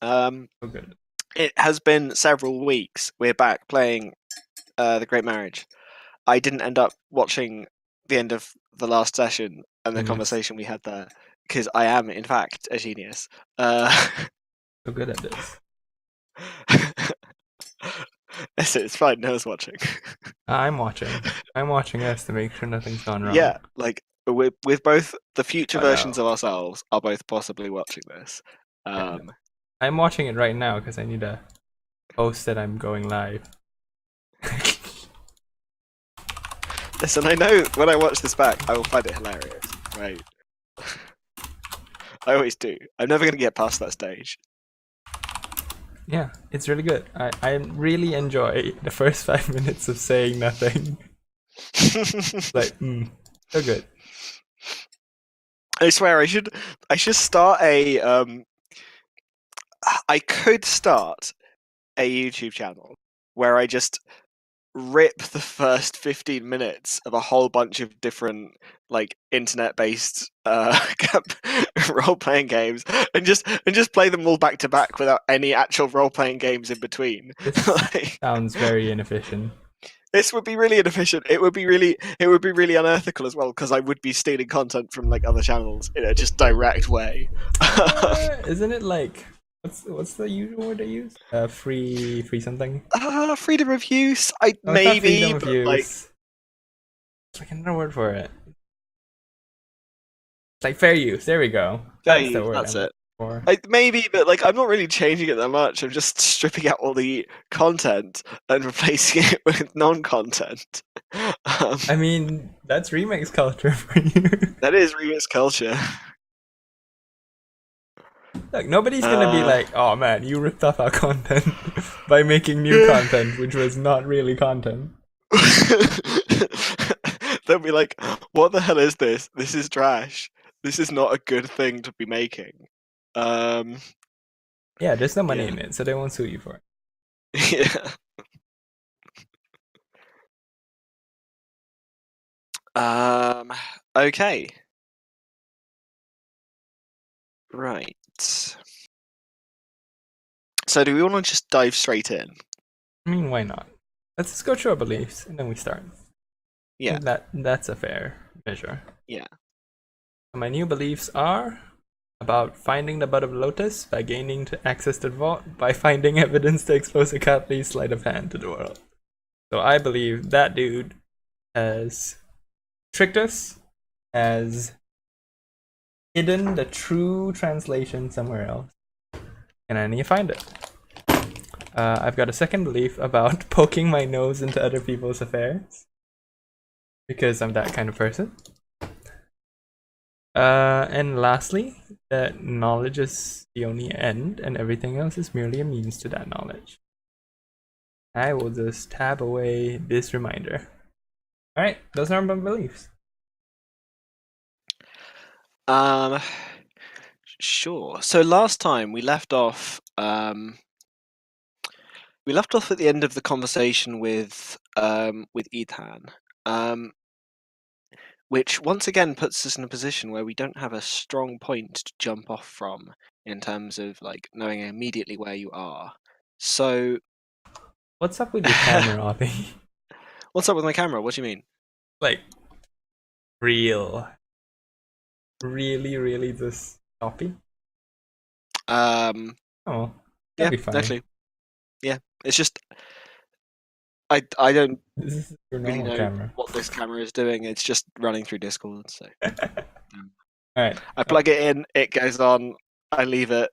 So good. It has been several weeks. We're back playing The Great Marriage. I didn't end up watching the end of the last session and the Genius. conversation we had there because I am, in fact, a genius. Uh, So good at this. it's fine. No one's watching. I'm watching. I'm watching us to make sure nothing's gone wrong. Yeah, like with both the future Oh versions no. of ourselves are both possibly watching this. Yeah, no. Um, I'm watching it right now because I need to post that I'm going live. Listen, I know when I watch this back, I will find it hilarious. Right? I always do. I'm never going to get past that stage. Yeah, it's really good. I really enjoy the first 5 minutes of saying nothing. Like, so good. I swear, I should start a I could start a YouTube channel where I just rip the first 15 minutes of a whole bunch of different like internet-based role-playing games and just play them all back to back without any actual role-playing games in between. This Like, sounds very inefficient. this would be really inefficient. It would be really unethical as well because I would be stealing content from like other channels in a just direct way. Isn't it like what's the usual word they use? Free something. Freedom of use, I No, it's not freedom maybe, of but like use. It's like another word for it. It's like fair use. There we go. fair That's the use. word That's I'm looking it. for. Maybe, but like I'm not really changing it that much. I'm just stripping out all the content and replacing it with non-content. I mean, that's remix culture for you. That is remix culture. Look, nobody's gonna be Uh, like, "Oh man, you ripped off our content by making new content, which was not really content." They'll be like, "What the hell is this? This is trash. This is not a good thing to be making." Um, Yeah, there's no money yeah, in it, so they won't sue you for it. yeah. Um, okay, right. So, do we want to just dive straight in? I mean, why not? Let's just go through our beliefs and then we start. I Yeah, think that's a fair measure. yeah. My new beliefs are about finding the bud of lotus by gaining access to the vault by finding evidence to expose a Catholic sleight of hand to the world. So I believe that dude has tricked us, has hidden the true translation somewhere else, and I need to find it. I've got a second belief about poking my nose into other people's affairs because I'm that kind of person. And lastly, that knowledge is the only end, and everything else is merely a means to that knowledge. I will just tab away this reminder. Alright, those are my beliefs. Um, sure. So last time we left off. We left off at the end of the conversation with Ethan. Which once again puts us in a position where we don't have a strong point to jump off from in terms of like knowing immediately where you are. So, What's up with your camera, Avi? what's up with my camera? What do you mean? Like, real. Really just choppy? Um, Oh, that'd yeah, be fine. actually, yeah. It's just I don't This is your really normal know camera. what this camera is doing. It's just running through Discord. So um, Alright, I plug it in, it goes on. I leave it.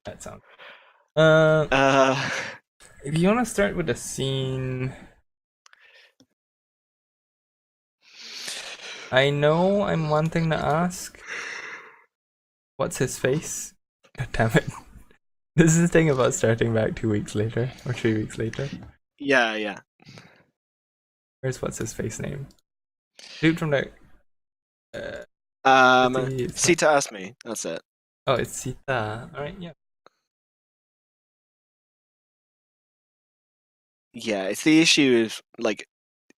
that sounds. Uh, uh, if you want to start with a scene, I know I'm wanting to ask, what's his face? God damn it. This is the thing about starting back 2 weeks later, or 3 weeks later. yeah. Where's what's his face name? Dude from the. It's not. Sita asked me. That's it. Oh, it's Sita. Alright, yeah. Yeah, it's the issue of like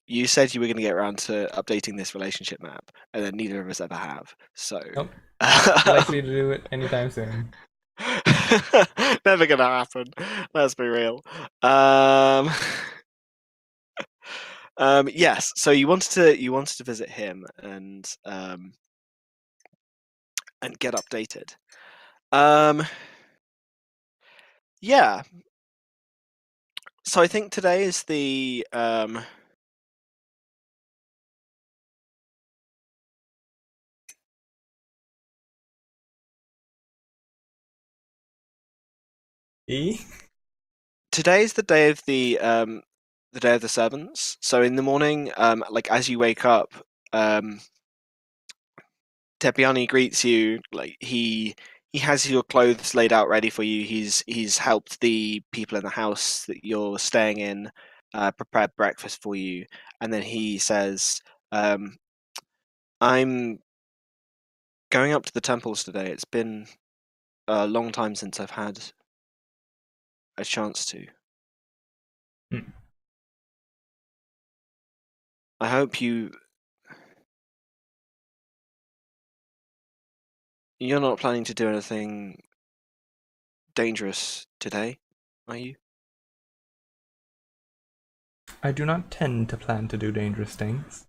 you said you were going to get around to updating this relationship map, and then neither of us ever have. So, Nope. Likely to do it anytime soon. Never gonna happen. Let's be real. Um, yes. So you wanted to visit him and get updated. Um, yeah. So I think today is the E? today's the day of the servants. So in the morning, like as you wake up, um, Tepiani greets you. Like he has your clothes laid out ready for you. He's helped the people in the house that you're staying in prepare breakfast for you, and then he says, "I'm going up to the temples today. It's been a long time since I've had a chance to. Hmm. I hope you're not planning to do anything dangerous today, are you?" I do not tend to plan to do dangerous things.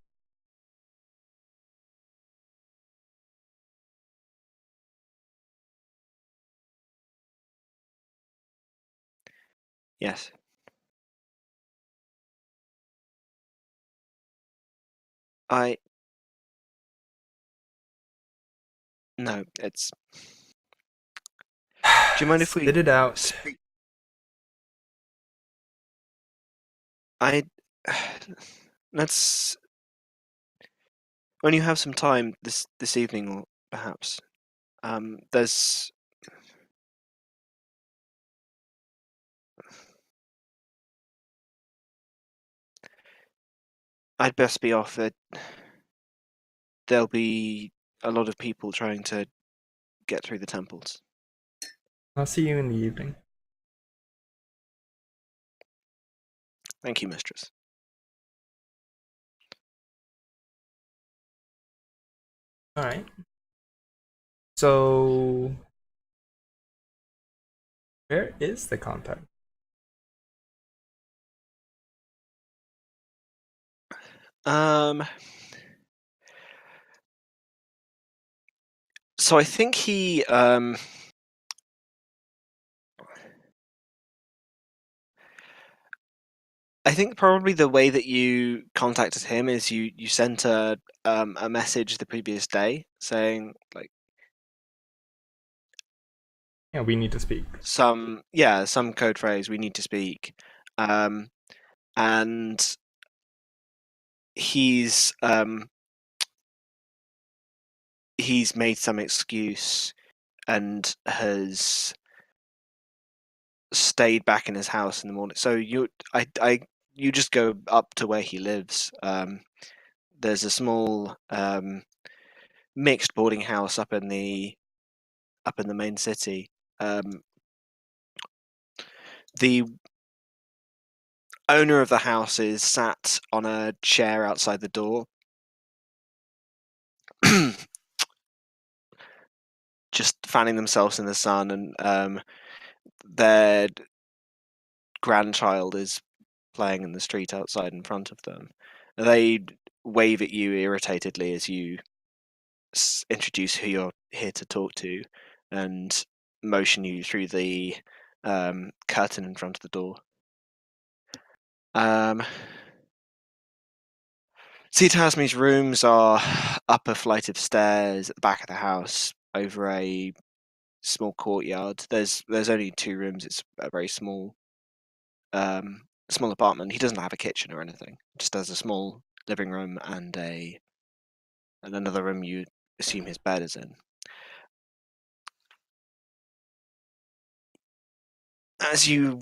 Yes. I No, it's. Do you mind if we Spit it out. speak? I let's when you have some time this evening, or perhaps there's. I'd best be off. There'll be a lot of people trying to get through the temples. I'll see you in the evening. Thank you, mistress. Alright. So, where is the contact? Um. So I think he. I think probably the way that you contacted him is you sent a message the previous day saying like Yeah, we need to speak. some code phrase, "We need to speak," um, and he's he's made some excuse and has stayed back in his house in the morning. So you just go up to where he lives. There's a small mixed boarding house up in the main city. Um, the owner of the house is sat on a chair outside the door, just fanning themselves in the sun, and their grandchild is playing in the street outside in front of them. They wave at you irritatedly as you introduce who you're here to talk to, and motion you through the curtain in front of the door. Um, Tasmi's rooms are up a flight of stairs at the back of the house over a small courtyard. There's only two rooms. It's a very small apartment. He doesn't have a kitchen or anything. Just has a small living room and another room you assume his bed is in. As you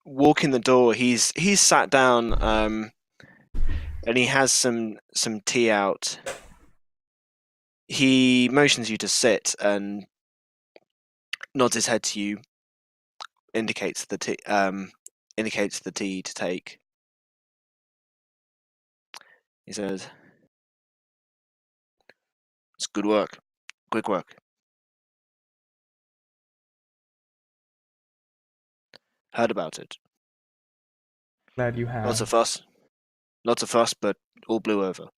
walk in the door, he's sat down and he has some tea out. He motions you to sit and nods his head to you, indicates the tea to take. He says, "It's good work, quick work." Heard about it. Glad you have. Lots of fuss, but all blew over.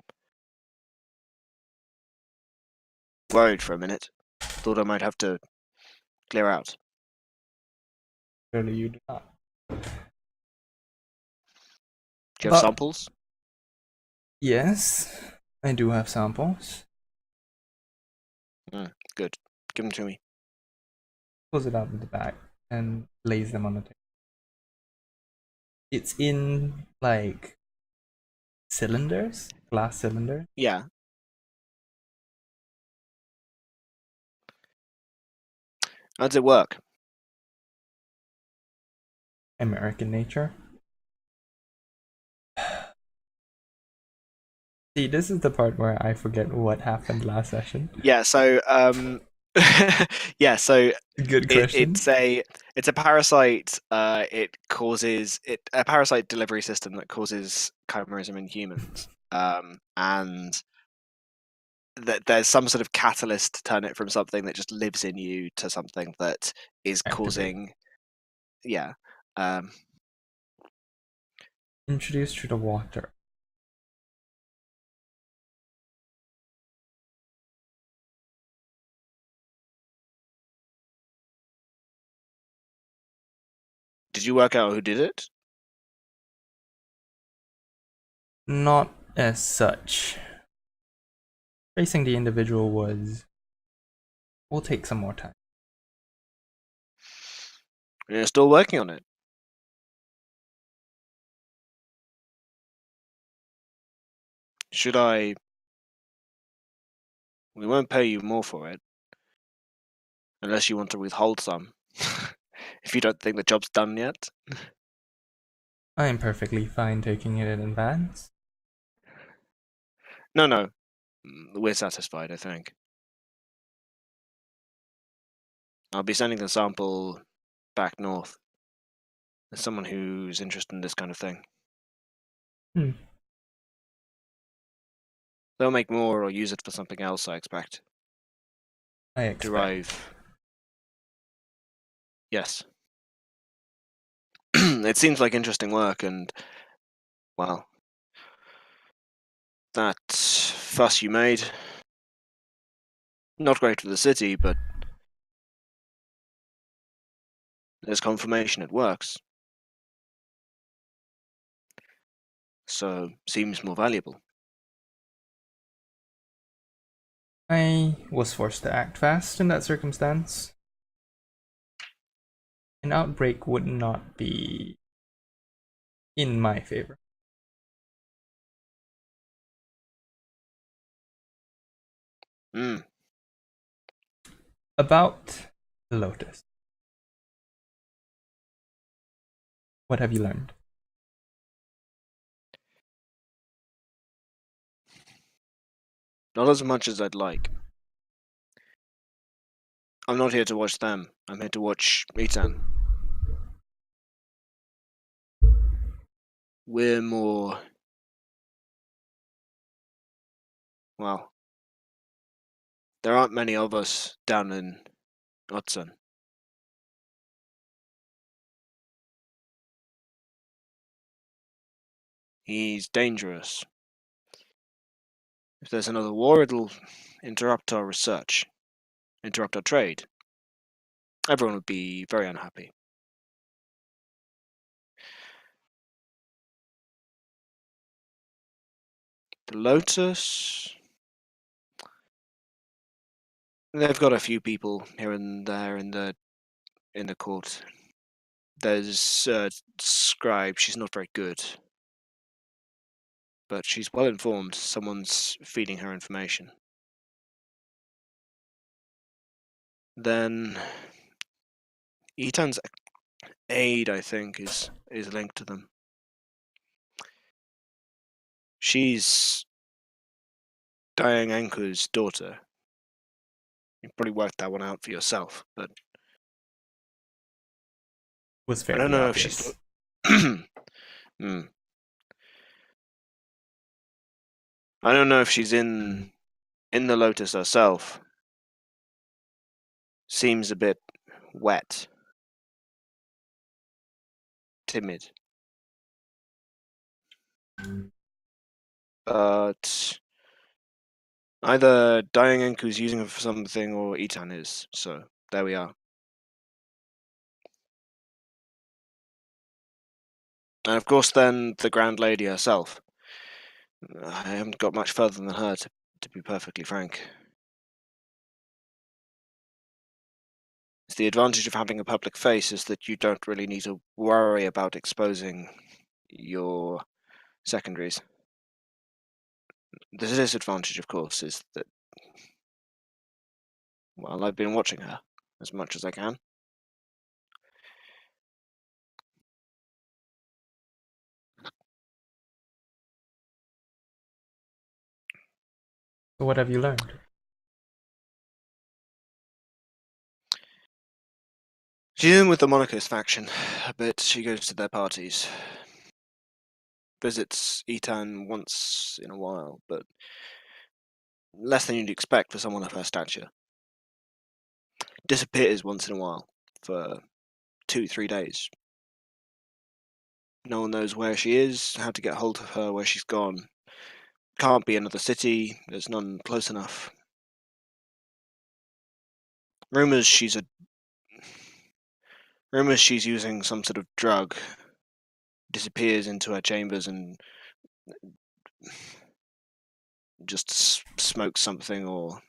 Worried for a minute. Thought I might have to clear out. Surely you do not. Do you have samples? Yes, I do have samples. Good. Give them to me. Pulls it out of the bag and lays them on the table. It's in like cylinders, glass cylinder. Yeah. How does it work? American nature. See, this is the part where I forget what happened last session. Yeah. So yeah. So Good question. it's a parasite. It causes a parasite delivery system that causes chimerism in humans. And there's some sort of catalyst to turn it from something that just lives in you to something that is causing. Yeah. Introduced to the water. Did you work out who did it? Not as such. Tracing the individual will take some more time. You're still working on it. Should I? We won't pay you more for it, unless you want to withhold some. If you don't think the job's done yet. I am perfectly fine taking it in advance. No. We're satisfied, I think. I'll be sending the sample back north. There's someone who's interested in this kind of thing. They'll make more or use it for something else, I expect. Derive. Yes. It seems like interesting work, and, well, that fuss you made, not great for the city, but there's confirmation it works. So, seems more valuable. I was forced to act fast in that circumstance. An outbreak would not be in my favor. About the Lotus. What have you learned? Not as much as I'd like. I'm not here to watch them. I'm here to watch Itan. We're more... Well, there aren't many of us down in Otson. He's dangerous. If there's another war, it'll interrupt our research, interrupt our trade. Everyone would be very unhappy. The Lotus... They've got a few people here and there in the court. There's a scribe. She's not very good, but she's well informed. Someone's feeding her information. Then Etan's aide, I think, is linked to them. She's Diane Anker's daughter. You probably worked that one out for yourself, but Was I fairly don't know obvious. if she's. I don't know if she's in the Lotus herself. Seems a bit wet. timid. But either Enku's using her for something or Itan is, so there we are. And of course then the Grand Lady herself. I haven't got much further than her, to be perfectly frank. The advantage of having a public face is that you don't really need to worry about exposing your secondaries. The disadvantage, of course, is that, well, I've been watching her as much as I can. So what have you learned? She's in with the monarchist faction, but she goes to their parties. Visits Etan once in a while, but less than you'd expect for someone of her stature. Disappears once in a while for 2-3 days. No one knows where she is, how to get hold of her, where she's gone. Can't be another city, there's none close enough. Rumors she's using some sort of drug. Disappears into her chambers and just smokes something or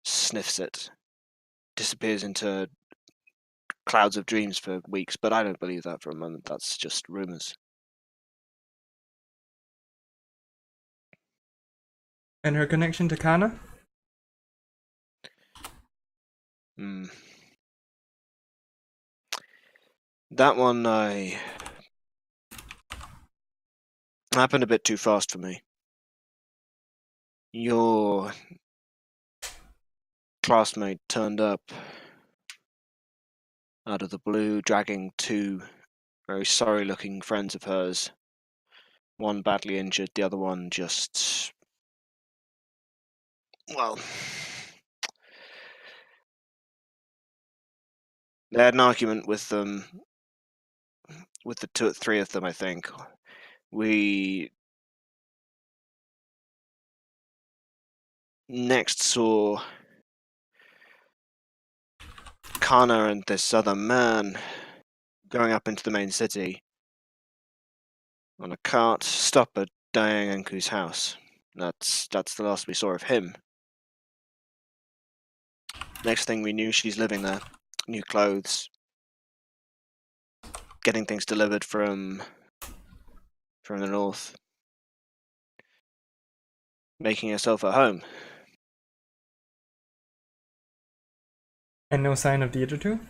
sniffs it. Disappears into clouds of dreams for weeks, but I don't believe that for a moment. That's just rumors. And her connection to Kana? That one happened a bit too fast for me. Your classmate turned up out of the blue, dragging two very sorry-looking friends of hers. One badly injured, the other one just... well... They had an argument with them, with the three of them, I think. We next saw Kana and this other man going up into the main city on a cart, stop at Enku's house. That's the last we saw of him. Next thing we knew, she's living there. New clothes. Getting things delivered from the north. Making herself at home. And no sign of the other two?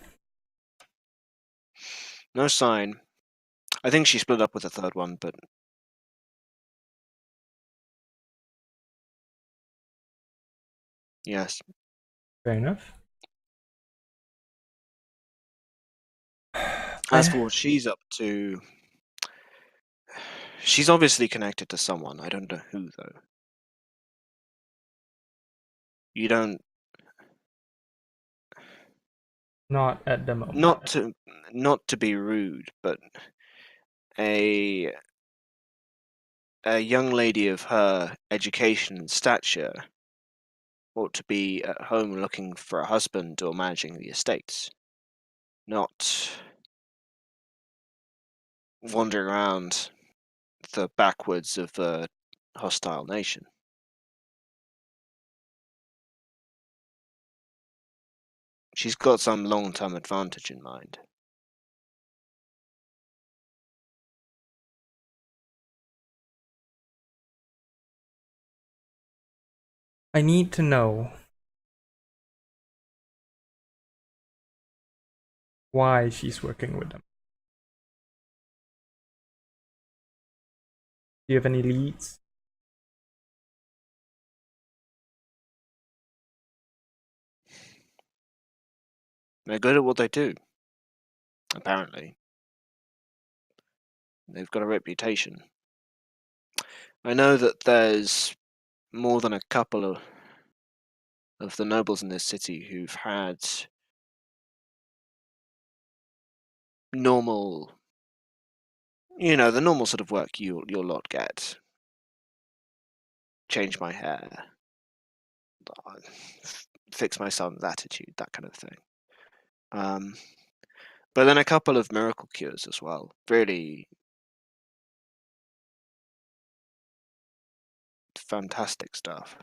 No sign. I think she split up with the third one, but... yes. Fair enough. As for what she's up to... she's obviously connected to someone. I don't know who, though. You don't... Not at the moment. Not to be rude, but a young lady of her education and stature ought to be at home looking for a husband or managing the estates, not wandering around the backwoods of a hostile nation. She's got some long-term advantage in mind. I need to know why she's working with them. Do you have any leads? They're good at what they do, apparently. They've got a reputation. I know that there's more than a couple of the nobles in this city who've had normal You know, the normal sort of work your lot get. Change my hair, fix my son's attitude, that kind of thing. But then a couple of miracle cures as well. Really fantastic stuff.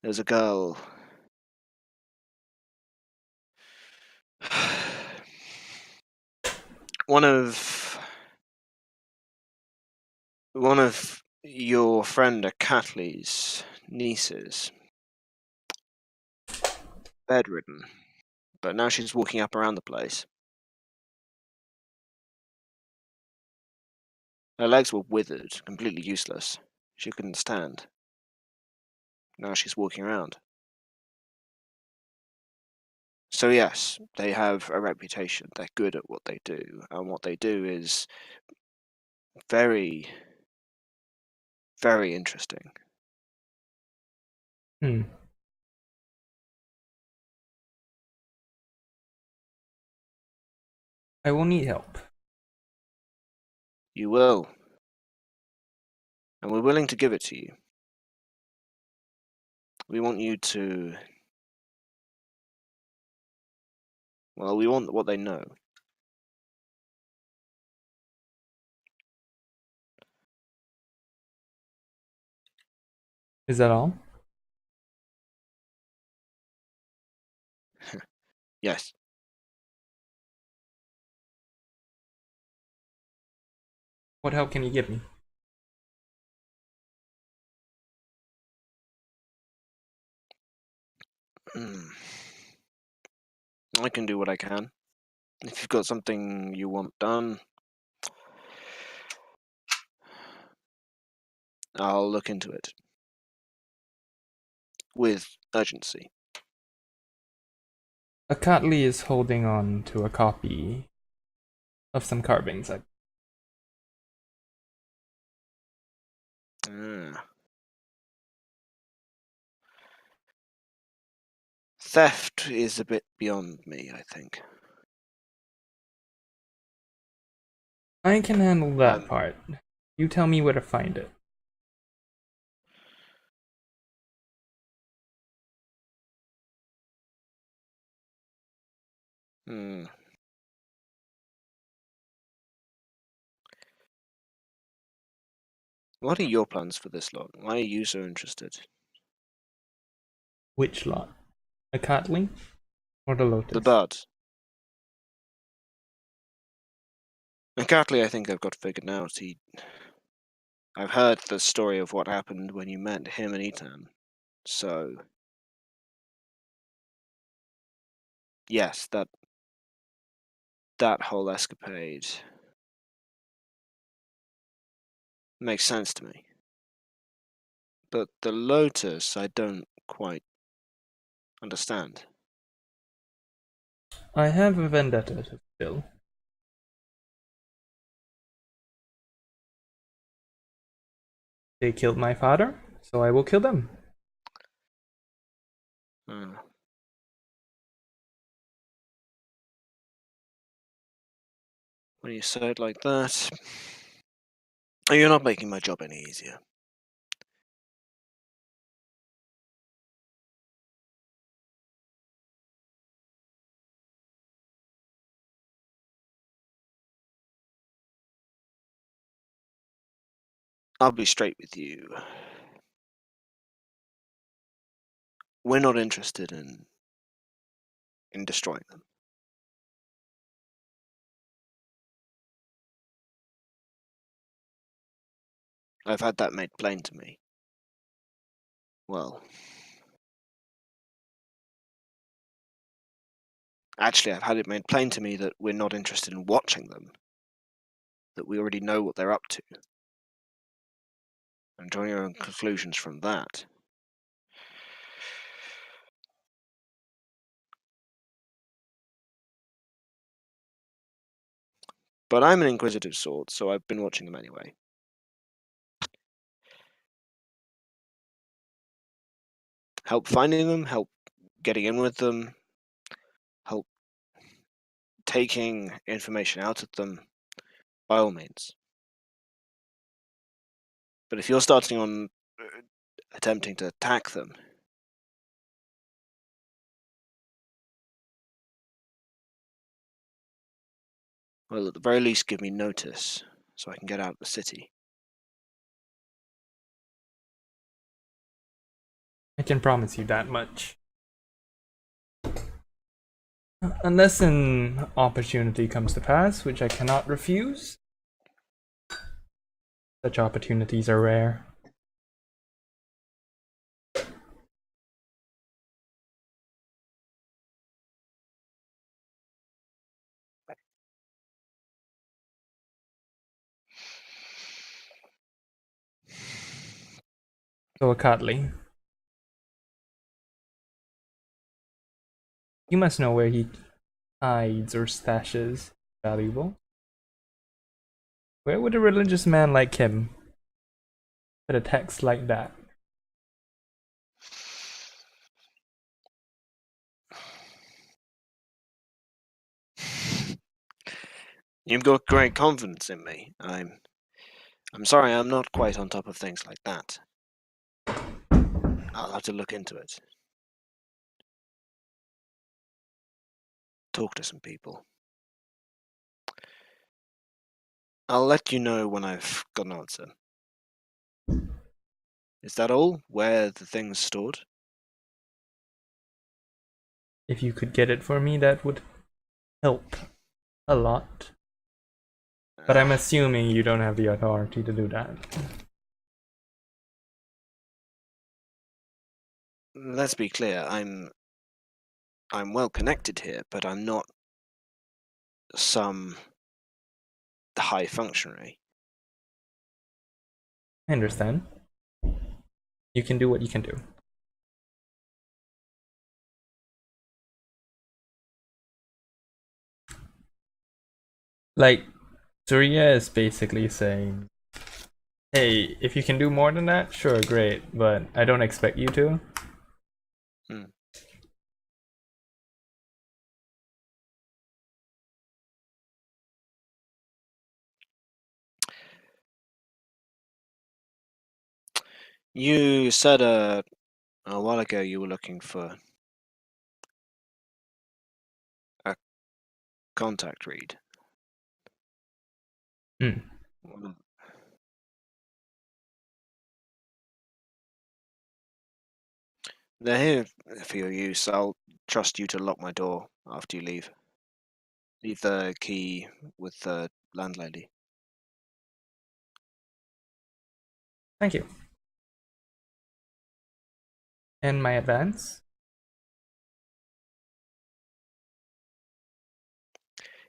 There's a girl. One of your friend Catley's nieces, bedridden, but now she's walking up around the place. Her legs were withered, completely useless. She couldn't stand. Now she's walking around. So yes, they have a reputation. They're good at what they do, and what they do is very, very interesting. Hmm. I will need help. You will, and we're willing to give it to you. We want you to. Well, we want what they know. Is that all? Yes. What help can you give me? I can do what I can. If you've got something you want done, I'll look into it. With urgency. A Catley is holding on to a copy of some carvings. Theft is a bit beyond me, I think. I can handle that part. You tell me where to find it. What are your plans for this lot? Why are you so interested? Which lot? A Catley or the Lotus? The bud. And Catley, I think I've got figured out. I've heard the story of what happened when you met him and Ethan. So, yes, that whole escapade makes sense to me. But the Lotus, I don't quite understand. I have a vendetta to fulfill. They killed my father, so I will kill them. When you say it like that, you're not making my job any easier. I'll be straight with you. We're not interested in destroying them. I've had that made plain to me. Well, actually, I've had it made plain to me that we're not interested in watching them, that we already know what they're up to, and draw your own conclusions from that. But I'm an inquisitive sort, so I've been watching them anyway. Help finding them, help getting in with them, help taking information out of them, by all means. But if you're starting on attempting to attack them, well, at the very least, give me notice so I can get out of the city. I can promise you that much. Unless an opportunity comes to pass, which I cannot refuse. Such opportunities are rare. So, Akatley, you must know where he hides or stashes valuable. Where would a religious man like him put a text like that? You've got great confidence in me. I'm sorry, I'm not quite on top of things like that. I'll have to look into it. Talk to some people. I'll let you know when I've got an answer. Is that all? Where the thing's stored? If you could get it for me, that would help a lot. But I'm assuming you don't have the authority to do that. Let's be clear. I'm well connected here, but I'm not some high functionary. I understand. You can do what you can do. Like, Suria is basically saying, hey, if you can do more than that, sure, great, but I don't expect you to. Hmm. You said a while ago you were looking for a contact read. Hmm. Well, they're here for your use. I'll trust you to lock my door after you leave. Leave the key with the landlady. Thank you. And my advance?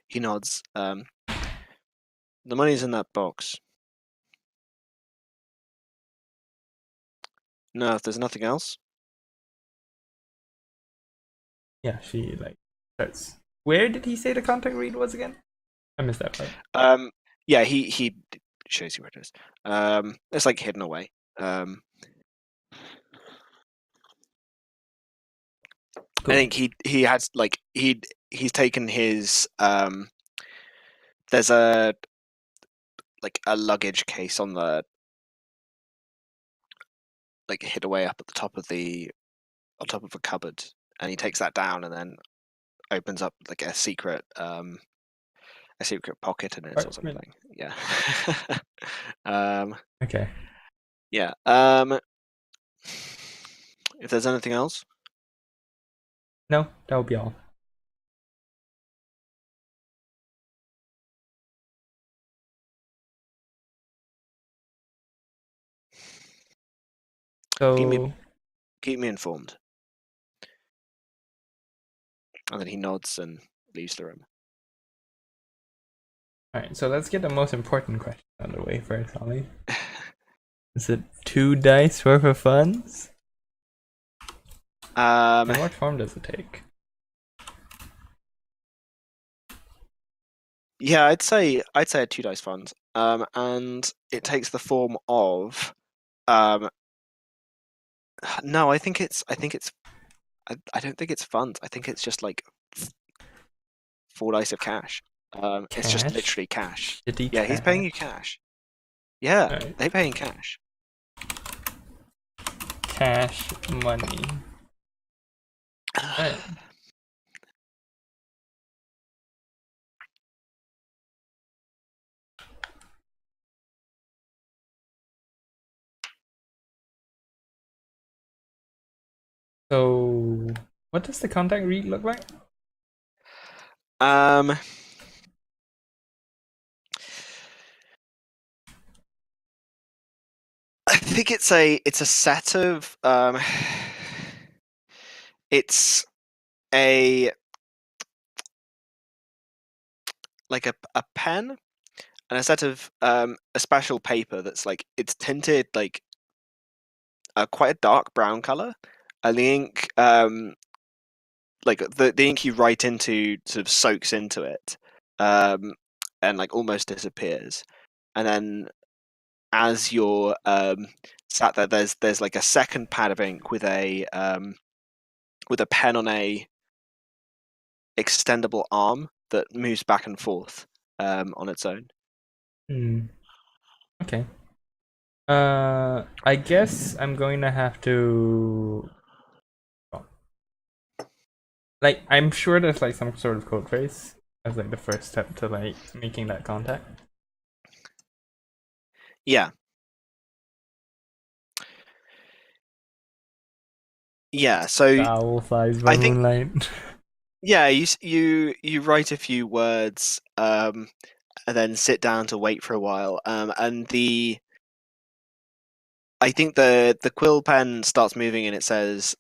He nods. The money's in that box. No, if there's nothing else. Yeah, she like starts. Where did he say the contact read was again? I missed that part. Yeah, he shows you where it is. It's like hidden away. Cool. I think he has like he's taken his there's a like a luggage case on the like hid away up at the top of on top of a cupboard, and he takes that down and then opens up like a secret pocket in it or Apartment. something. Yeah. um Okay. yeah. If there's anything else. No, that would be all. Keep me So, keep me informed. And then he nods and leaves the room. alright, so let's get the most important question out of the way first, Ollie. Is it 2 dice worth of funds? And what form does it take? Yeah, I'd say a 2 dice fund. And it takes the form of no, I don't think it's funds. I think it's just like 4 dice of cash. It's just Cash? literally cash. Shitty Yeah, he's paying cash. you cash. Yeah, Alright. they pay in cash. cash money. Right. So, what does the contact read look like? Um, I think it's a set of it's a like a pen and a set of a special paper that's like it's tinted like quite a dark brown color, and the ink like the ink you write into sort of soaks into it, and like almost disappears, and then as you're sat there, there's like a second pad of ink with a pen on a extendable arm that moves back and forth on its own. Okay. I guess I'm going to have to. Like, I'm sure there's like some sort of code phrase as like the first step to like making that contact. Yeah. Yeah, so The owl flies by I think moonlight. yeah, you write a few words and then sit down to wait for a while. And I think the quill pen starts moving and it says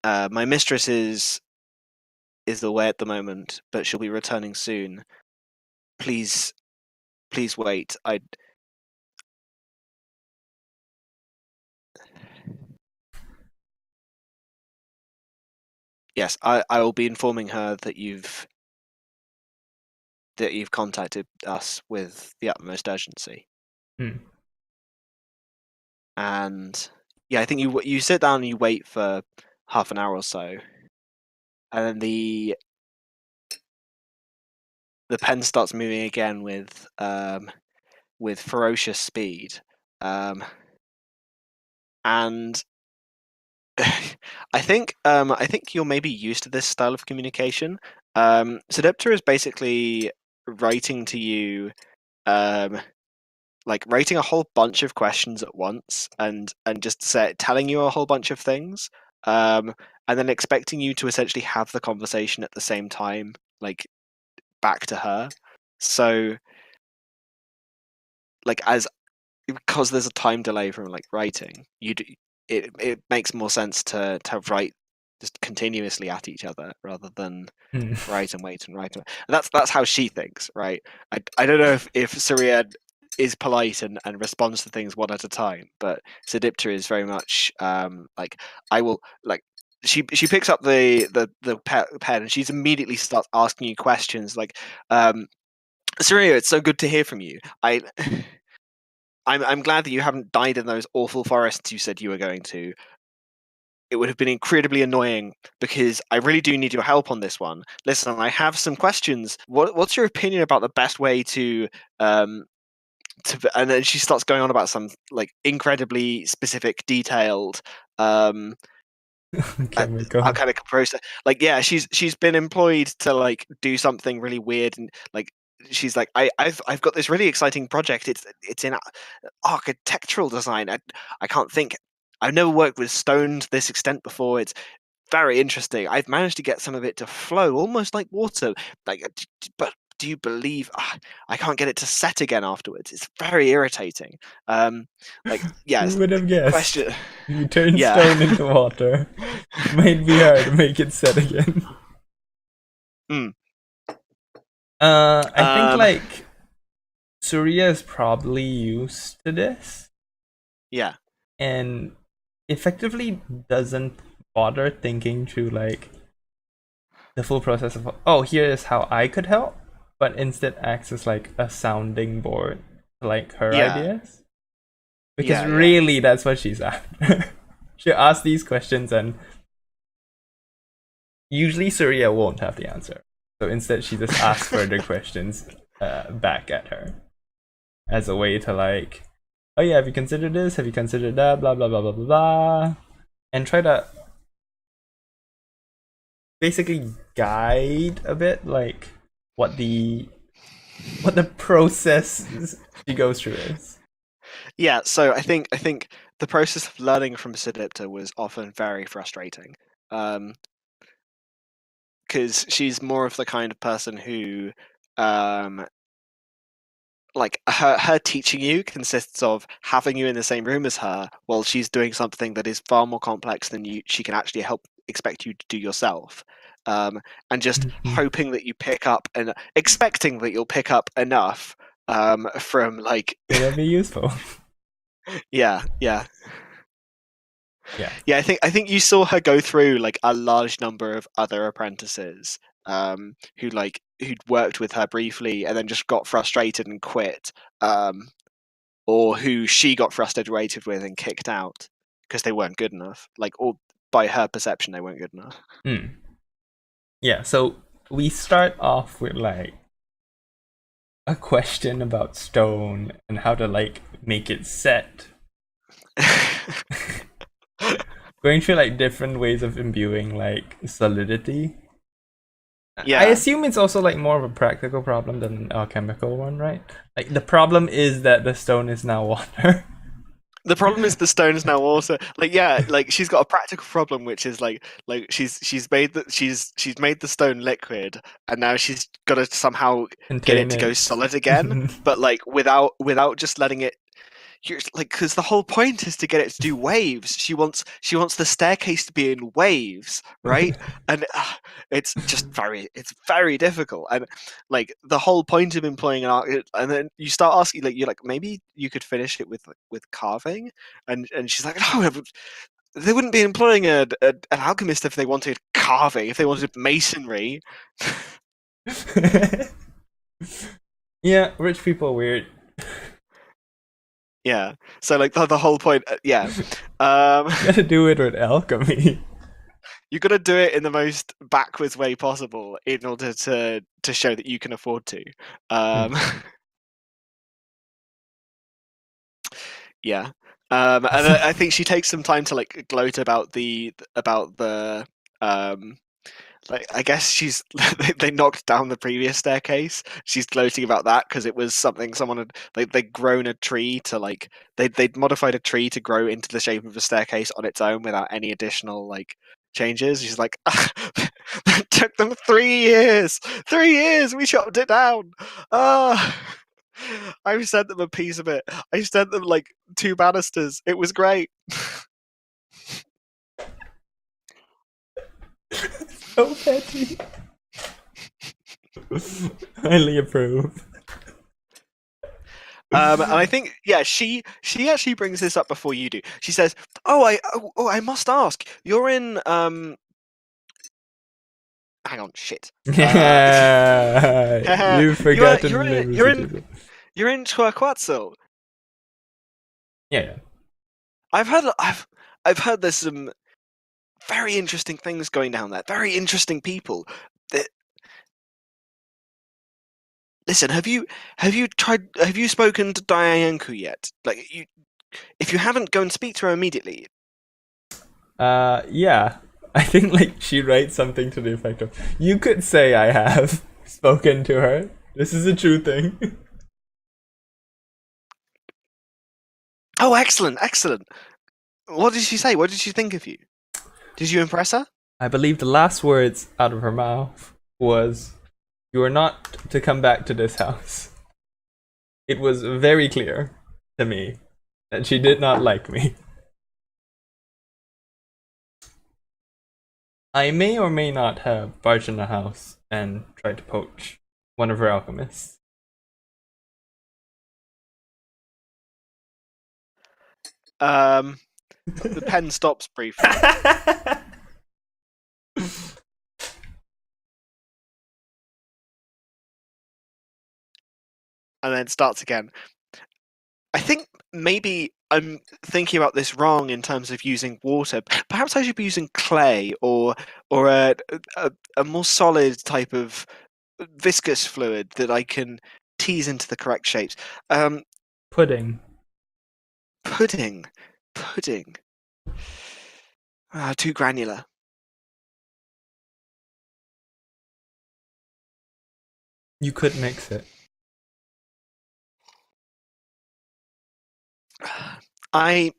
my mistress is away at the moment, but she'll be returning soon. Please wait. I Yes, I will be informing her that you've contacted us with the utmost urgency. Hmm. And yeah, I think you sit down and you wait for half an hour or so, and then the pen starts moving again with ferocious speed, and I think you're maybe used to this style of communication. Sedipta is basically writing to you, like writing a whole bunch of questions at once, and just telling you a whole bunch of things, and then expecting you to essentially have the conversation at the same time, like back to her. So, like as because there's a time delay from like writing, it makes more sense to write just continuously at each other rather than Hmm. write and wait and write. And that's how she thinks, right? I don't know if Suria is polite and responds to things one at a time, but Sedipta is very much like I will like. She picks up the pen and she's immediately starts asking you questions like, Suria, it's so good to hear from you. I'm glad that you haven't died in those awful forests you said you were going to. It would have been incredibly annoying because I really do need your help on this one. Listen, I have some questions. What's your opinion about the best way um and then she starts going on about some like incredibly specific, detailed Okay, my God. alchemical process. Like, yeah, she's been employed to like do something really weird, and like she's like, I've got this really exciting project. It's in architectural design. I can't think. I've never worked with stone to this extent before. It's very interesting. I've managed to get some of it to flow almost like water. Like, but do you believe I can't get it to set again afterwards? It's very irritating. Like, Who yes, would have guessed? question. You turn Yeah. stone into water. Might be hard to make it set again. Mm. I think Um. like Suria is probably used to this Yeah. and effectively doesn't bother thinking through like the full process of, oh, here is how I could help, but instead acts as like a sounding board to like her Yeah. ideas. Because Yeah. Yeah. really that's what she's after. She asks these questions and usually Surya won't have the answer. So instead she just asks further questions back at her. as a way to like, oh yeah, have you considered this? Have you considered that? Blah blah blah blah blah blah, and try to basically guide a bit like what the what the process she goes through is. Yeah, so I think the process of learning from Siddipta was often very frustrating. Um, because she's more of the kind of person who um like her teaching you consists of having you in the same room as her while she's doing something that is far more complex than you she can actually help expect you to do yourself. um and just hoping that you pick up and expecting that you'll pick up enough from like It'll be useful. yeah. Yeah. Yeah, I think you saw her go through like a large number of other apprentices who'd worked with her briefly and then just got frustrated and quit, or who she got frustrated with and kicked out because they weren't good enough. Like, or by her perception, they weren't good enough. Mm. Yeah. So we start off with like a question about stone and how to like make it set. Going through like different ways of imbuing like solidity. I Yeah. assume it's also like more of a practical problem than an alchemical one, right? Like the problem is that the stone is now water. The problem is the stone is now also like, yeah, like she's got a practical problem, which is like she's made the stone liquid, and now she's got to somehow get it Contain to go it. solid again, but like without just letting it. You're like, because the whole point is to get it to do waves. She wants the staircase to be in waves, right? And it's very difficult. And like the whole point of employing an art, and then you start asking, like, you're like, maybe you could finish it with carving, and she's like, no, they wouldn't be employing an alchemist if they wanted carving, if they wanted masonry. Yeah, rich people are weird. Yeah. So like the whole point, yeah. Um, Gotta do it with alchemy. you got to do it in the most backwards way possible in order to show that you can afford to. Um, yeah. And I think she takes some time to like gloat about the um, like, I guess she's they knocked down the previous staircase. She's gloating about that because it was something someone had they'd grown a tree to like they'd modified a tree to grow into the shape of a staircase on its own without any additional like changes. She's like, that took them 3 years. 3 years. We chopped it down. Ah. I sent them a piece of it. I sent them like 2 banisters. It was great. So petty. Highly approve. And I think, yeah, she actually brings this up before you do. She says, I must ask. You're in hang on, shit. You've You're forgotten in the you're in city. you're in Chuaquatzil. Yeah. I've heard there's some very interesting things going down there. Very interesting people. That Listen, have you spoken to Dianku yet? Like, if you haven't, go and speak to her immediately. Yeah. I think like she writes something to the effect of, "You could say I have spoken to her. This is a true thing." Oh, excellent, excellent. What did she say? What did she think of you? Did you impress her? I believe the last words out of her mouth was, "You are not to come back to this house." It was very clear to me that she did not like me. I may or may not have barged in the house and tried to poach one of her alchemists. Um, the pen stops briefly and then starts again. I think maybe I'm thinking about this wrong in terms of using water. Perhaps I should be using clay or a more solid type of viscous fluid that I can tease into the correct shapes. Pudding. Pudding. Pudding. Too granular. You could mix it. I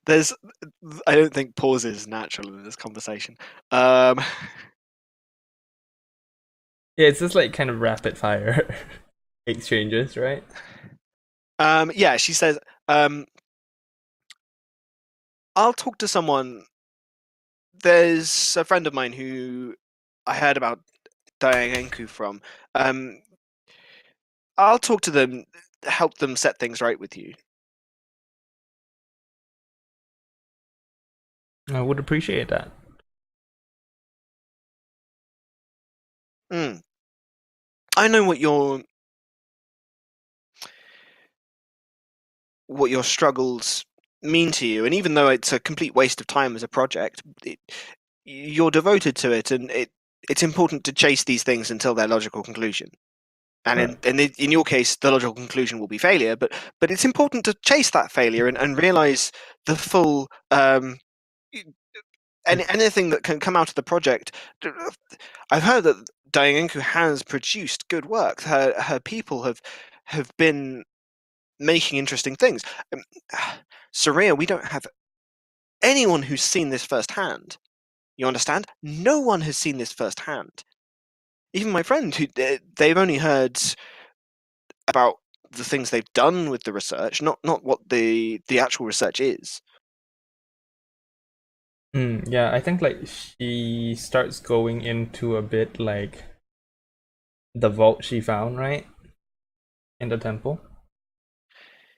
there's I don't think pause is natural in this conversation. Um, Yeah, it's just like kind of rapid fire exchanges, right? yeah, she says, I'll talk to someone. There's a friend of mine who I heard about Dianenku from. Um, I'll talk to them, help them set things right with you. I would appreciate that. Mm. I know what your struggles mean to you, and even though it's a complete waste of time as a project, you're devoted to it, and it's important to chase these things until their logical conclusion. And Right. in your case, the logical conclusion will be failure, but it's important to chase that failure and realize the full anything that can come out of the project. I've heard that Dianenku has produced good work. Her people have been making interesting things. Suria, we don't have anyone who's seen this firsthand. You understand? No one has seen this firsthand. Even my friend, who they've only heard about the things they've done with the research, not what the actual research is. Yeah, I think like she starts going into a bit like the vault she found, right? In the temple.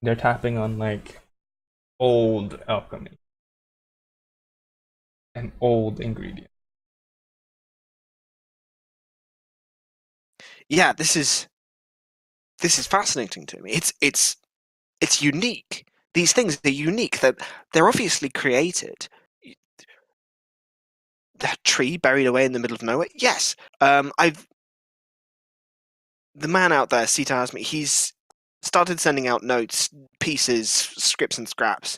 They're tapping on like old alchemy and old ingredients. Yeah, this is fascinating to me. It's unique. These things are unique. They're obviously created. That tree buried away in the middle of nowhere. Yes, I've the man out there, Sita Asmi. He's started sending out notes, pieces, scripts, and scraps.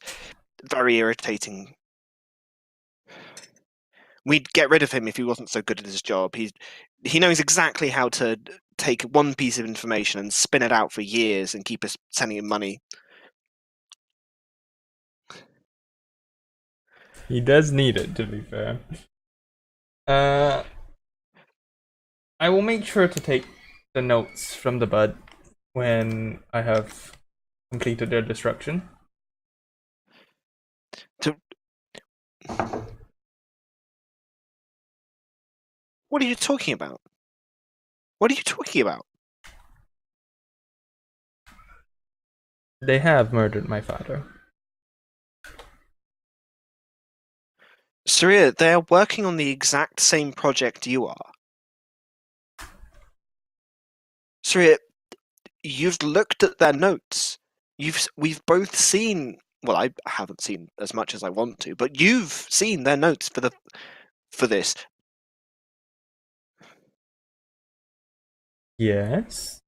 Very irritating. We'd get rid of him if he wasn't so good at his job. He knows exactly how to take one piece of information and spin it out for years and keep us sending him money. He does need it, to be fair. Uh, I will make sure to take the notes from the bud when I have completed their destruction. To, what are you talking about? What are you talking about? They have murdered my father. Suria, they are working on the exact same project you are. Suria, you've looked at their notes. We've both seen. Well, I haven't seen as much as I want to, but you've seen their notes for this, Yes.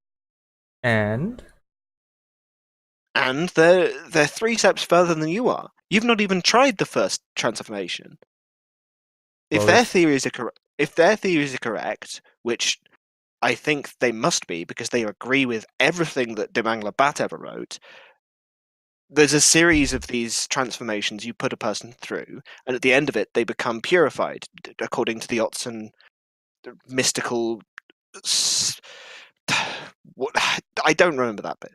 And and they're 3 steps further than you are. You've not even tried the first transformation. If well, their if theories are correct, which I think they must be because they agree with everything that Demangla Bat ever wrote, there's a series of these transformations you put a person through, and at the end of it, they become purified according to the Otson mystical. What I don't remember that bit.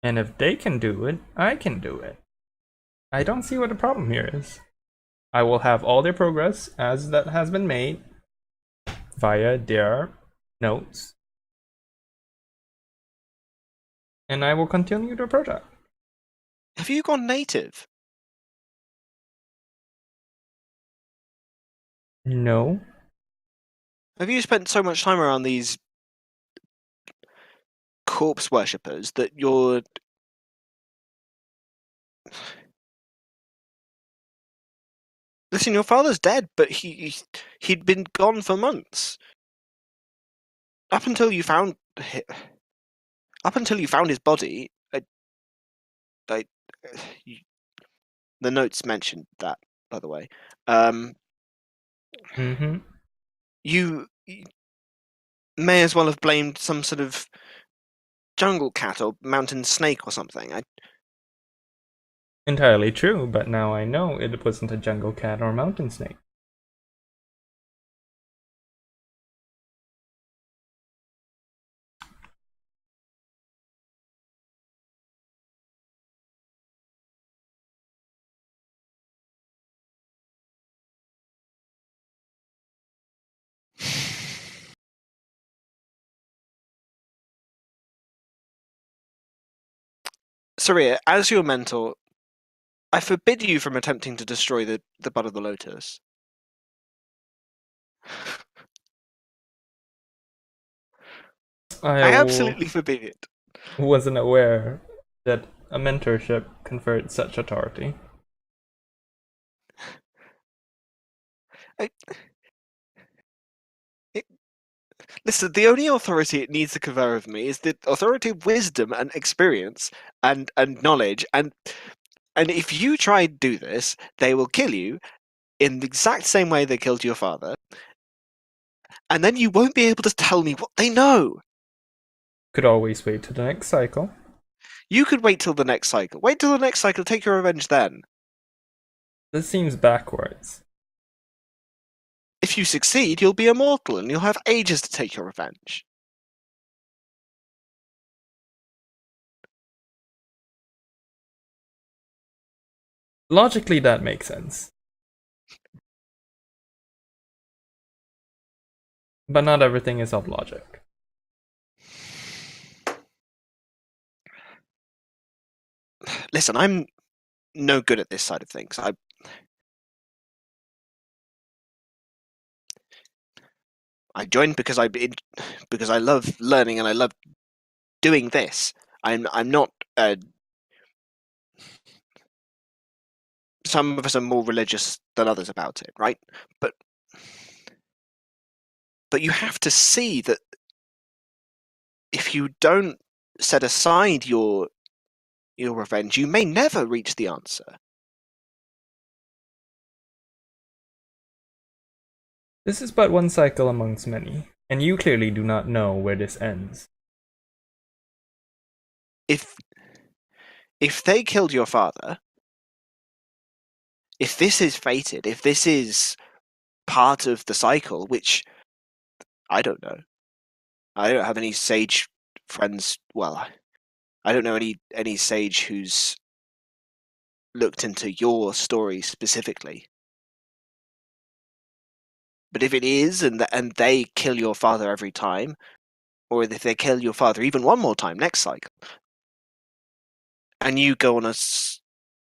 and if they can do it, I can do it. I don't see what the problem here is. I will have all their progress as that has been made via their notes, and I will continue the project. Have you gone native? No, Have you spent so much time around these corpse worshippers that you're. Listen, your father's dead, but he'd been gone for months. up until you found his body, I, you, the notes mentioned that, by the way. Mm-hmm. You may as well have blamed some sort of jungle cat or mountain snake or something. Entirely true, but now I know it wasn't a jungle cat or mountain snake. Suria, as your mentor, I forbid you from attempting to destroy the bud of the lotus. I I absolutely forbid it. wasn't aware that a mentorship conferred such authority. I, it Listen, the only authority it needs to confer of me is the authority of wisdom and experience and knowledge. And if you try to do this, they will kill you in the exact same way they killed your father, and then you won't be able to tell me what they know. Could always wait to the next cycle. You could wait till the next cycle. Wait till the next cycle, take your revenge then. This seems backwards. If you succeed, you'll be immortal and you'll have ages to take your revenge. Logically, that makes sense. But not everything is of logic. Listen, I'm no good at this side of things. I joined because I love learning and I love doing this. I'm not. Some of us are more religious than others about it, right? But you have to see that if you don't set aside your revenge, you may never reach the answer. This is but one cycle amongst many, and you clearly do not know where this ends. If they killed your father, if this is fated, if this is part of the cycle, which I don't know. I don't have any sage friends. Well, I don't know any sage who's looked into your story specifically. But if it is, and they kill your father every time, or if they kill your father even one more time next cycle, and you go on a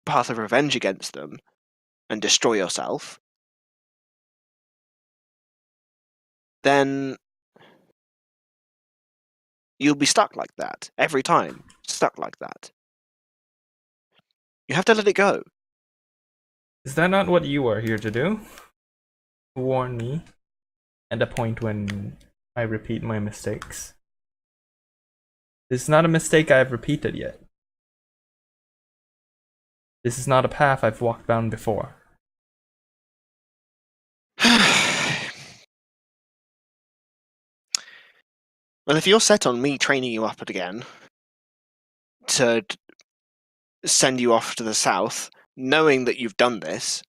path of revenge against them and destroy yourself, then you'll be stuck like that every time. Stuck like that. You have to let it go. Is that not what you are here to do? Warn me at a point when I repeat my mistakes. This is not a mistake I have repeated yet. This is not a path I've walked down before. Well, if you're set on me training you up again to send you off to the south, knowing that you've done this,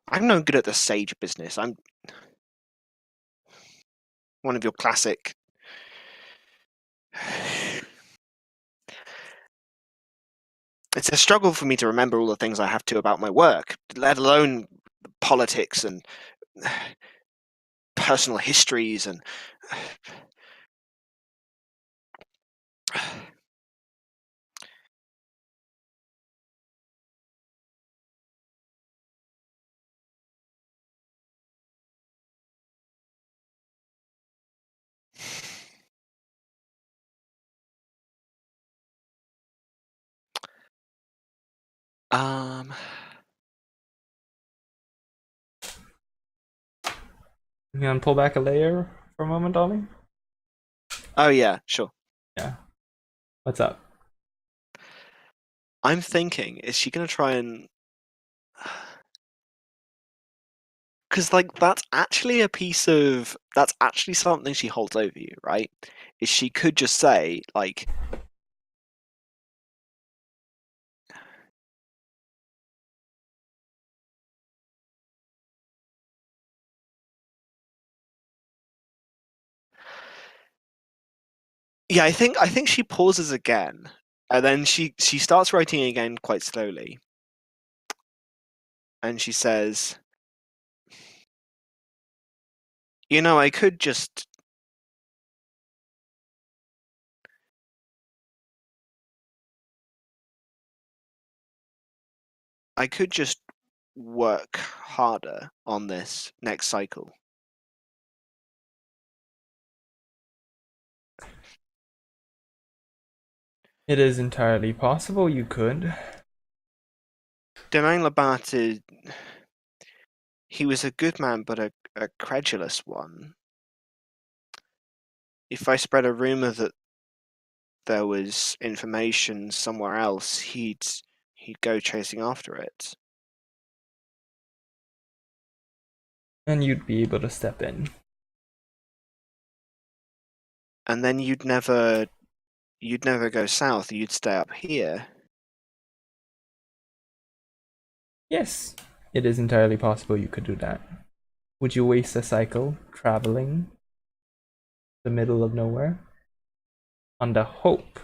I'm no good at the sage business. I'm one of your classic. It's a struggle for me to remember all the things I have to about my work, let alone politics and personal histories and. Um, You can pull back a layer for a moment, Ollie? Oh yeah, sure. Yeah. What's up? I'm thinking, is she gonna try and? Because like that's actually something she holds over you, right? Is she could just say like, yeah, I think she pauses again, and then she starts writing again quite slowly, and she says, "You know, I could just work harder on this next cycle." It is entirely possible you could. Domain Labat, he was a good man, but a credulous one. If I spread a rumor that there was information somewhere else, he'd go chasing after it. And you'd be able to step in. And then you'd never go south, you'd stay up here. Yes, it is entirely possible you could do that. Would you waste a cycle traveling the middle of nowhere on the hope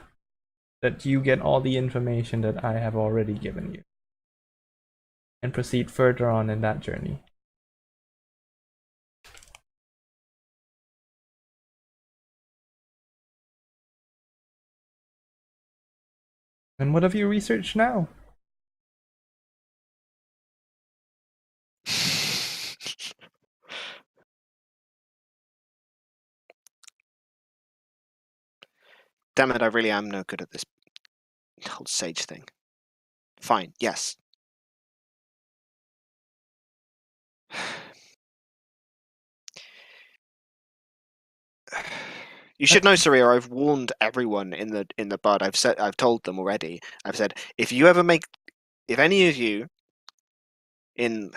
that you get all the information that I have already given you and proceed further on in that journey? And what have you researched now? Damn it, I really am no good at this whole sage thing. Fine, yes. You should know, Suria, I've warned everyone in the bud. I've told them already. I've said, if any of you in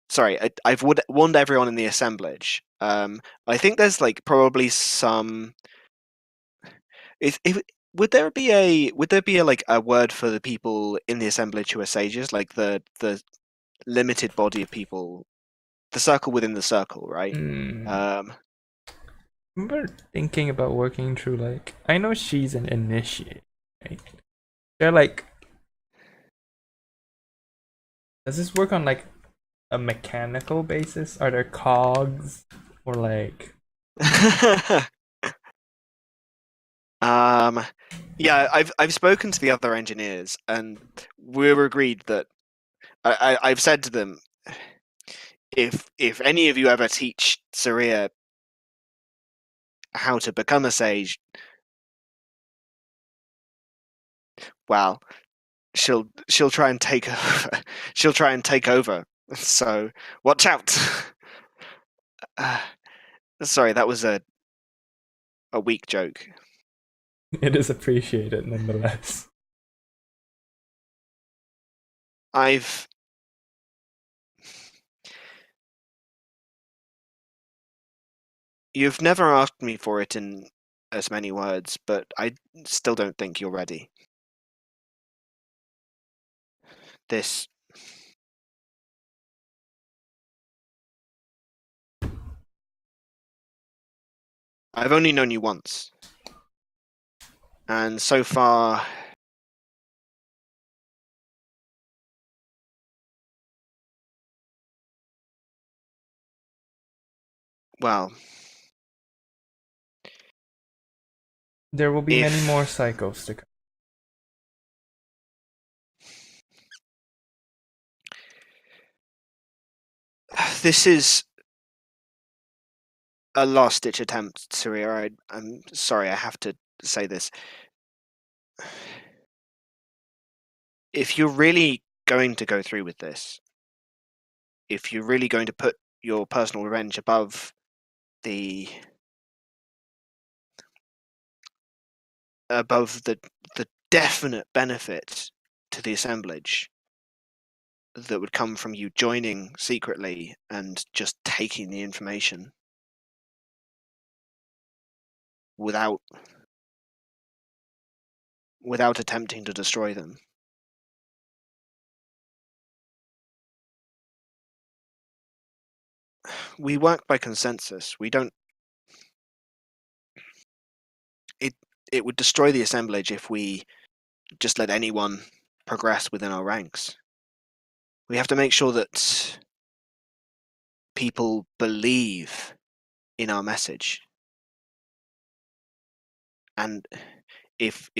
sorry, I've warned everyone in the assemblage. I think there's like probably some. If would there be a like a word for the people in the assemblage who are sages, like the limited body of people, the circle within the circle, right? Um, I remember thinking about working through, like, I know she's an initiate, right? They're like, does this work on like a mechanical basis? Are there cogs or like? um, yeah, I've spoken to the other engineers, and we're agreed that I've said to them, if any of you ever teach Saria how to become a sage, well, she'll try and take over. She'll try and take over. So watch out. Uh, sorry, that was a weak joke. It is appreciated nonetheless. I've You've never asked me for it in as many words, but I still don't think you're ready. This I've only known you once, and so far, well, There will be many more if cycles to come. this is a last-ditch attempt, Suria, I'm sorry, I have to say this. If you're really going to go through with this, if you're really going to put your personal revenge above the the definite benefit to the assemblage that would come from you joining secretly and just taking the information without attempting to destroy them. We work by consensus. We don't. It would destroy the assemblage if we just let anyone progress within our ranks. We have to make sure that people believe in our message. And if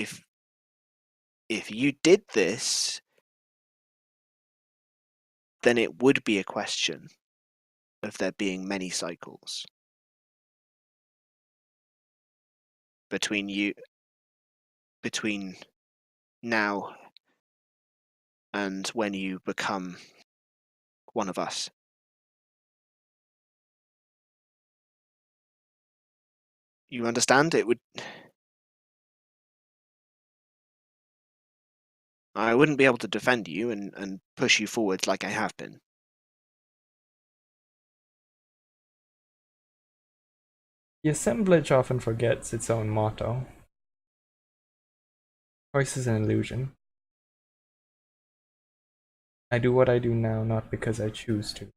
you did this, then it would be a question of there being many cycles between now and when you become one of us. You understand? I wouldn't be able to defend you and push you forwards like I have been. The assemblage often forgets its own motto. Choice is an illusion. I do what I do now not because I choose to.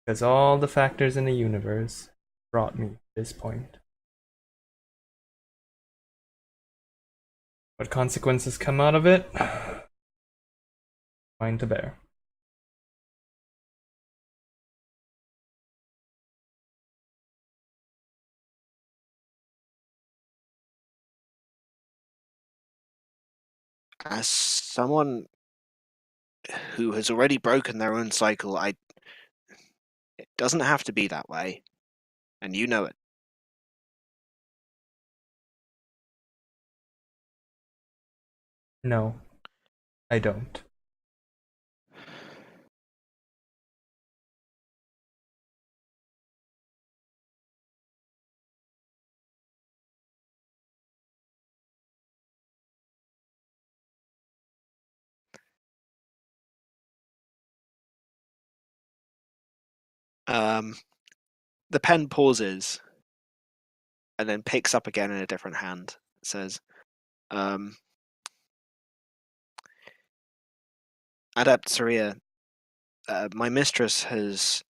Because all the factors in the universe brought me to this point. What consequences come out of it? Mine to bear. As someone who has already broken their own cycle, it doesn't have to be that way, and you know it. No, I don't. The pen pauses and then picks up again in a different hand. It says, Adept Suria, my mistress has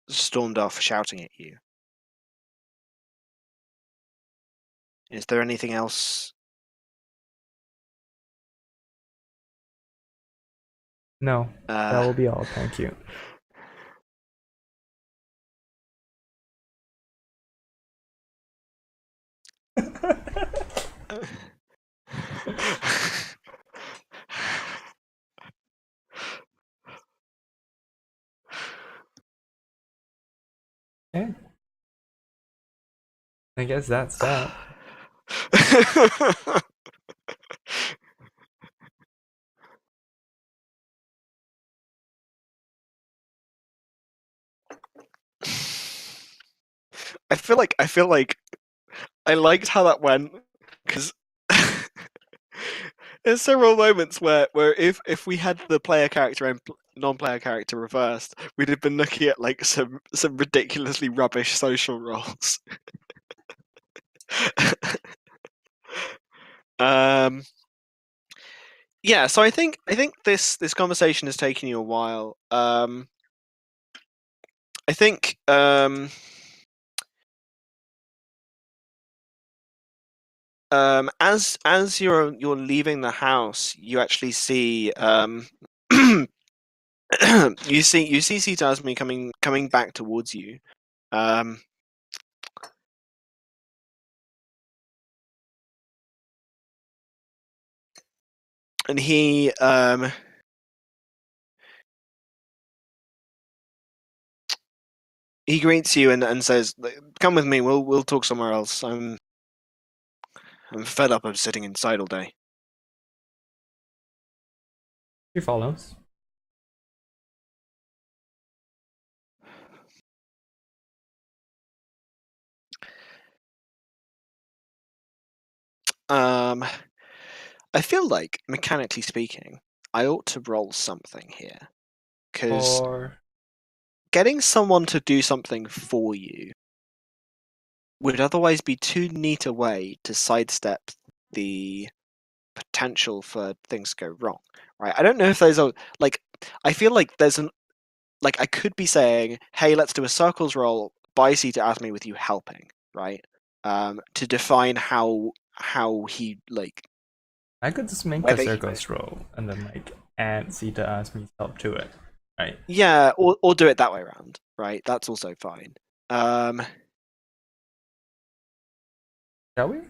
stormed off shouting at you. Is there anything else? No, that will be all, thank you. Okay. I guess that's that. I feel like I liked how that went because there's several moments where if we had the player character and non-player character reversed, we'd have been looking at like some ridiculously rubbish social roles. Yeah, so I think this conversation has taken you a while. I think as you're leaving the house, you actually see you see Sitasmi coming back towards you. And he greets you and says, "Come with me. We'll talk somewhere else. I'm fed up of sitting inside all day." She follows. Um, I feel like, mechanically speaking, I ought to roll something here because Or getting someone to do something for you would otherwise be too neat a way to sidestep the potential for things to go wrong, right? I don't know if those are like. I feel like there's an like I could be saying, "Hey, let's do a circles roll by C to Asmi with you helping," right? To define how he like I could just make a whether he circles roll and then like add Sita ask me help to it. Right. yeah, or do it that way around, right? That's also fine. Um, Shall we?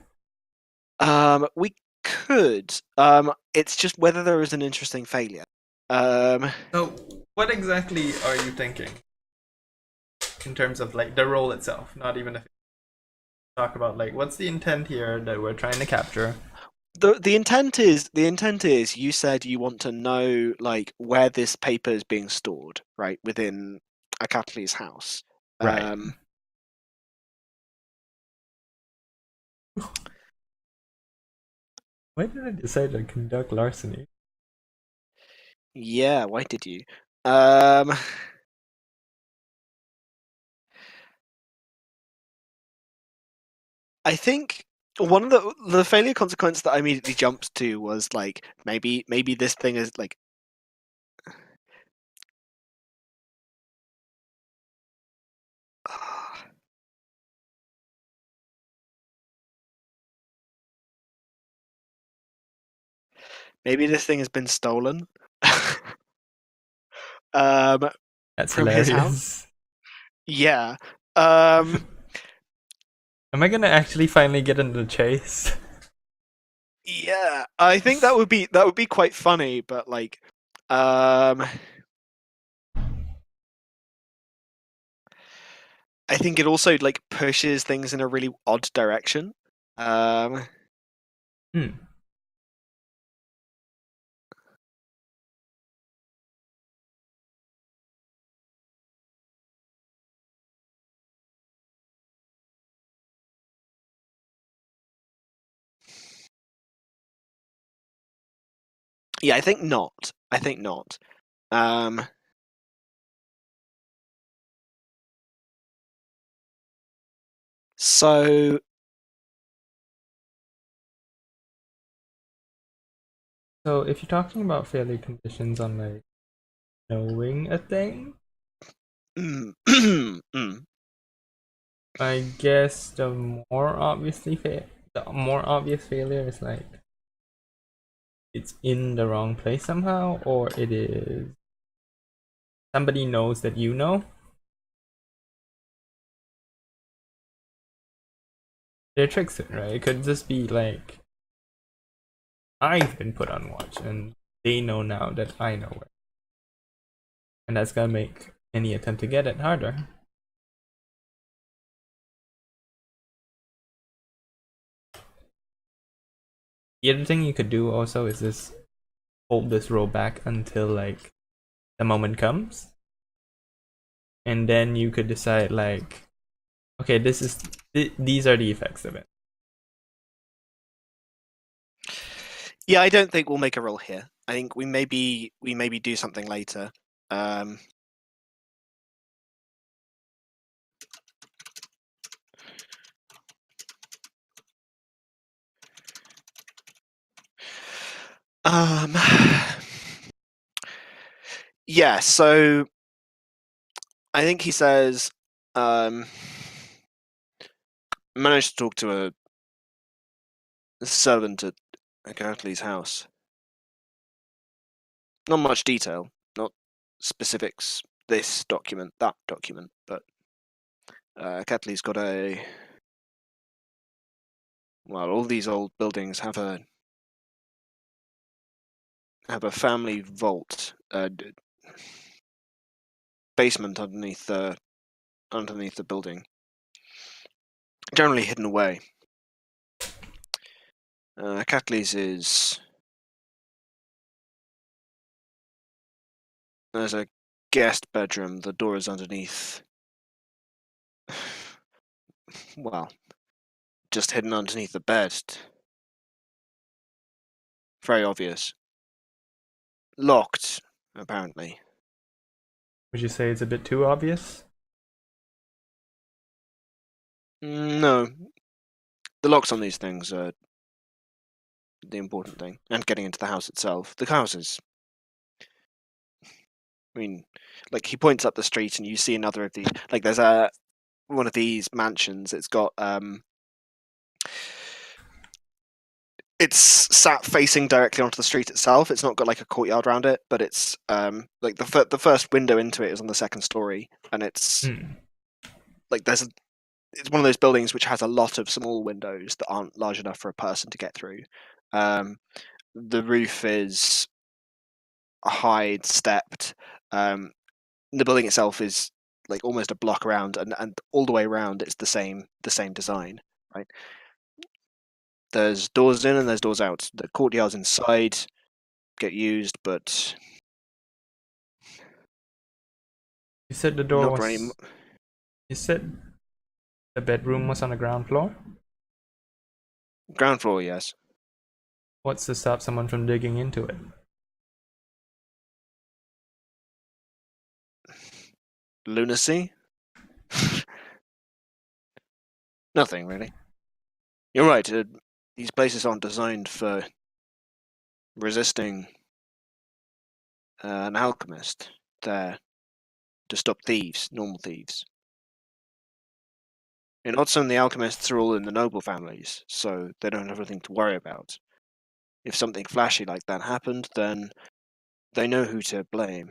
we could. It's just whether there is an interesting failure. Um, So what exactly are you thinking in terms of like the role itself? Not even if talk about like what's the intent here that we're trying to capture. the intent is you said you want to know like where this paper is being stored, right, within Akatli's house. Right. Um, Why did I decide to conduct larceny? yeah, why did you? Um, I think one of the failure consequence that I immediately jumped to was like maybe this thing is like maybe this thing has been stolen um, That's from his house. hilarious. Yeah. Um, Am I gonna actually finally get into the chase? yeah. I think that would be quite funny, but like, um, I think it also like pushes things in a really odd direction. Um, Hmm. yeah, I think not. I think not. Um, so So if you're talking about failure conditions on like knowing a thing, mm. I guess the more obvious failure is like it's in the wrong place somehow, or it is somebody knows that you know. They're tricks, right? It could just be like I've been put on watch, and they know now that I know it, and that's gonna make any attempt to get it harder. The other thing you could do also is just hold this roll back until like the moment comes, and then you could decide like, okay, these are the effects of it. Yeah, I don't think we'll make a roll here. I think we maybe do something later. Um, um, yeah. So I think he says, um, managed to talk to a servant at Gertley's house. Not much detail, not specifics. This document, that document, but Catley's got a. Well, all these old buildings have a family vault, basement underneath the building, generally hidden away. Catley's is there's a guest bedroom. The door is underneath. Well, just hidden underneath the bed. Very obvious. Locked, apparently. Would you say it's a bit too obvious? No, the locks on these things are the important thing, and getting into the house itself. The house is, I mean, like he points up the street and you see another of these. Like there's one of these mansions. It's got it's sat facing directly onto the street itself. It's not got like a courtyard around it, but it's like the first window into it is on the second story, and it's like it's one of those buildings which has a lot of small windows that aren't large enough for a person to get through. The roof is high stepped. The building itself is like almost a block around, and all the way around it's the same design, right? There's doors in and there's doors out. The courtyards inside get used, but You said the door not for any. was. You said the bedroom was on the ground floor? Ground floor, yes. What's to stop someone from digging into it? Lunacy? Nothing really. You're right. These places aren't designed for resisting an alchemist. They're to stop thieves, normal thieves. And odds on the alchemists are all in the noble families, so they don't have anything to worry about. If something flashy like that happened, then they know who to blame.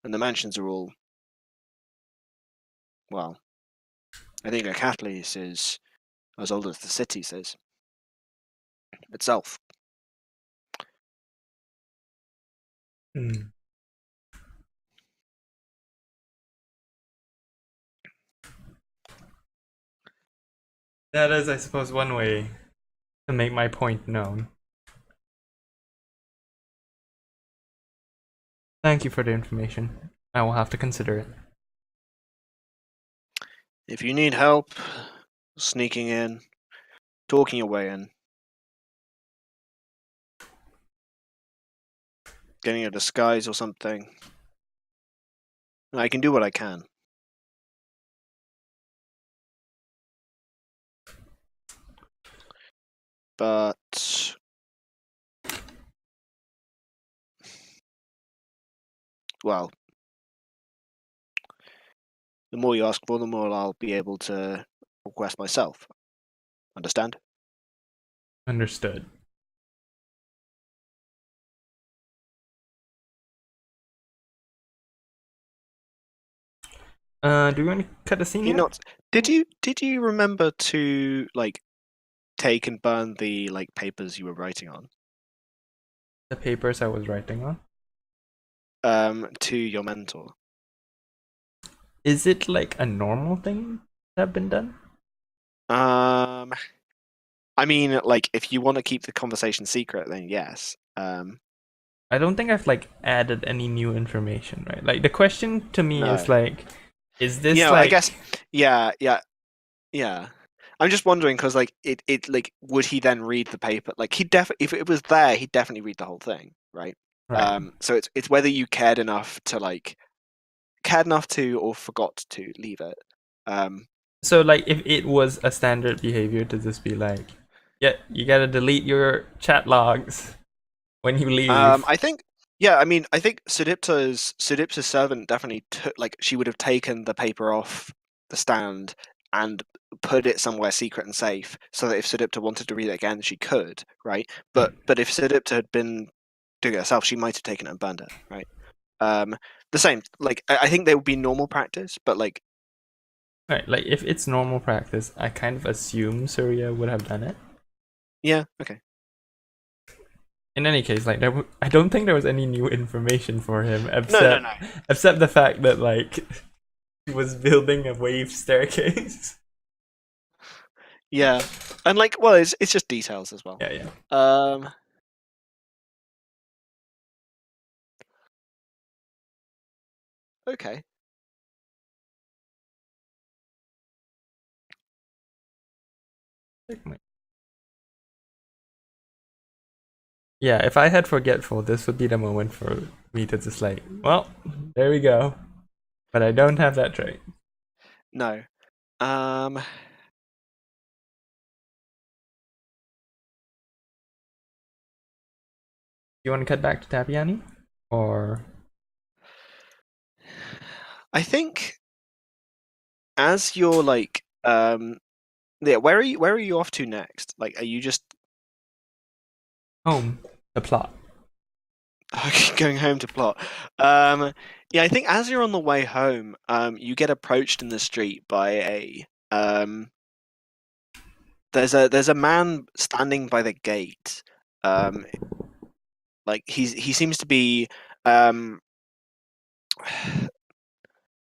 And the mansions are all, well, I think Acatlis is as old as the city is itself. Hmm. That is, I suppose, one way to make my point known. Thank you for the information. I will have to consider it. If you need help sneaking in, talking your way in, getting a disguise or something, I can do what I can. But well, the more you ask for, the more I'll be able to request myself. Understand? Understood. Do you want to cut the scene You here? not? Did you remember to like take and burn the like papers you were writing on? The papers I was writing on. To your mentor. Is it like a normal thing that have been done? Um, I mean, like if you want to keep the conversation secret, then yes. I don't think I've like added any new information, right? Like the question to me is No. like, is this Yeah, I guess. like Yeah, yeah, yeah. I'm just wondering because like it like would he then read the paper? Like he definitely if it was there, he'd definitely read the whole thing, right? right? So it's whether you cared enough to or forgot to leave it. Um, So like if it was a standard behavior to just be like, yeah, you gotta delete your chat logs when you leave. I think, yeah, I mean, I think Sudipta's servant definitely took, like, she would have taken the paper off the stand and put it somewhere secret and safe, so that if Sudipta wanted to read it again, she could, right? But if Sudipta had been doing it herself, she might have taken it and burned it, right? Um, the same, like, I think they would be normal practice, but like, Right, like if it's normal practice, I kind of assume Suria would have done it. yeah, okay. In any case, like I don't think there was any new information for him No, no, no. except the fact that like he was building a wave staircase. Yeah, and like, well, it's just details as well. Yeah, yeah. Um, okay. Checkmate. Yeah, if I had forgetful, this would be the moment for me to just like, well, there we go. But I don't have that trait. No. Um, You want to cut back to Tapiani? Or I think as you're like, yeah, where are you off to next? Like, are you just home? The plot. going home to plot? Yeah, I think as you're on the way home, you get approached in the street by there's a man standing by the gate. Um, like he seems to be um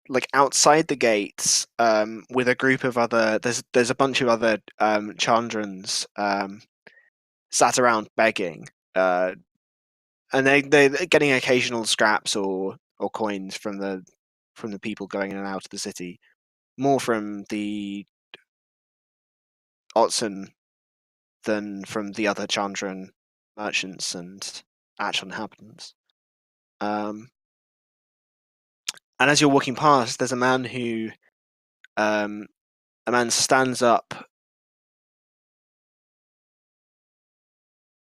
like outside the gates with a group of other there's a bunch of other Chandrans sat around begging and they're getting occasional scraps or coins from the people going in and out of the city, more from the Otson than from the other Chandran merchants and actual inhabitants. um and as you're walking past, there's um a man stands up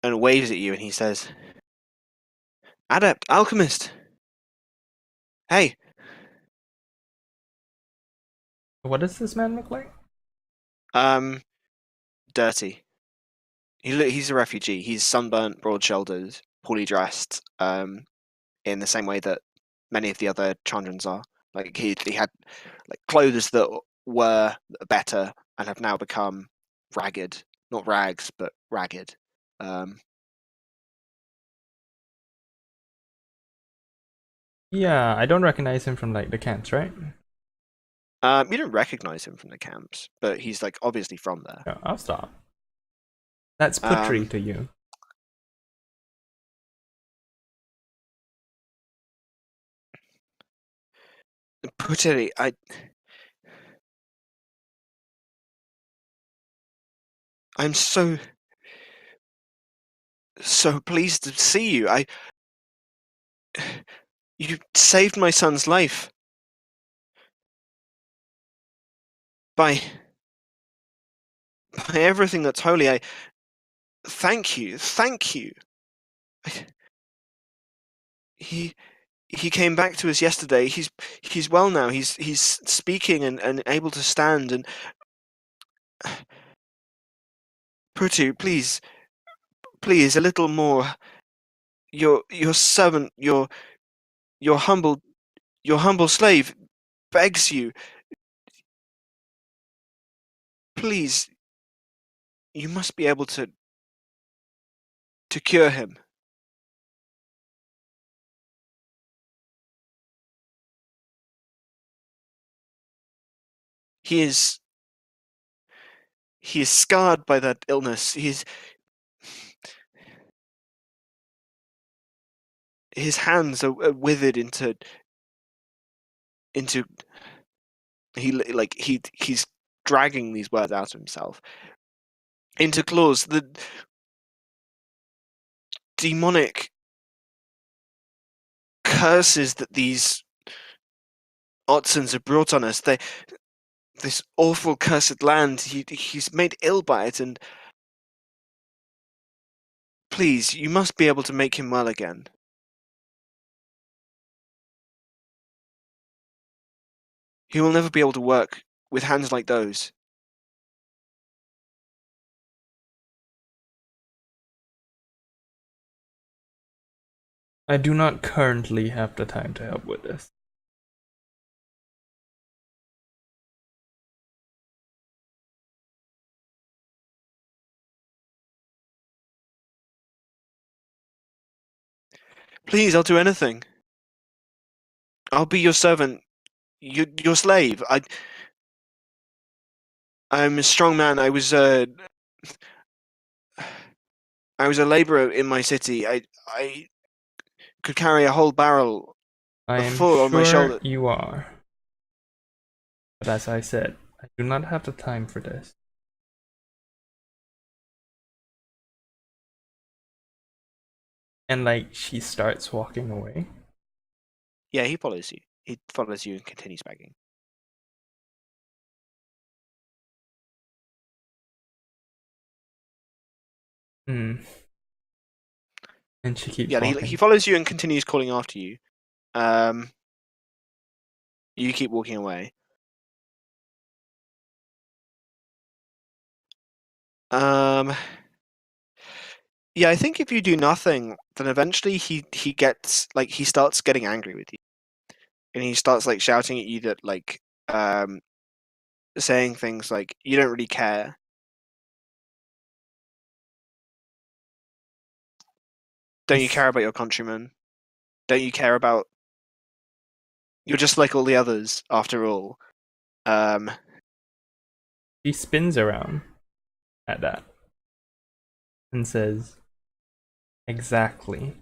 and waves at you, and he says, "Adept, alchemist, hey." What does this man look like? Um, dirty. He's a refugee. He's sunburnt, broad-shouldered, poorly dressed. In the same way that many of the other Chandrans are. Like he had like clothes that were better and have now become ragged. Not rags, but ragged. Um, Yeah, I don't recognize him from like the camps, right? you don't recognize him from the camps, but he's like obviously from there. No, I'll stop. That's putri Um, to you. Puteri, I'm so pleased to see you. You saved my son's life by everything that's holy. I thank you, thank you. I, he he came back to us yesterday. He's well now. He's speaking and able to stand. And Prutu, please, a little more. Your servant, your humble your humble slave begs you. Please, you must be able to cure him. He is scarred by that illness. His hands are withered into he's dragging these words out of himself into claws. The demonic curses that these Otsons have brought on us, this awful cursed land, he's made ill by it, and please, you must be able to make him well again. He will never be able to work with hands like those. I do not currently have the time to help with this. Please, I'll do anything. I'll be your servant, your slave. I'm a strong man. I was a laborer in my city. I could carry a whole barrel I am full on my sure shoulder. you are. But as I said, I do not have the time for this. And like she starts walking away. Yeah, he follows you. He follows you and continues begging. Hmm. And she keeps Yeah, he walking. follows you and continues calling after you. You keep walking away. Yeah, I think if you do nothing, then eventually he gets like he starts getting angry with you, and he starts like shouting at you that like saying things like you don't really care. Don't you He's, care about your countrymen? Don't you care about? You're just like all the others, after all. Um, she spins around at that and says, "Exactly.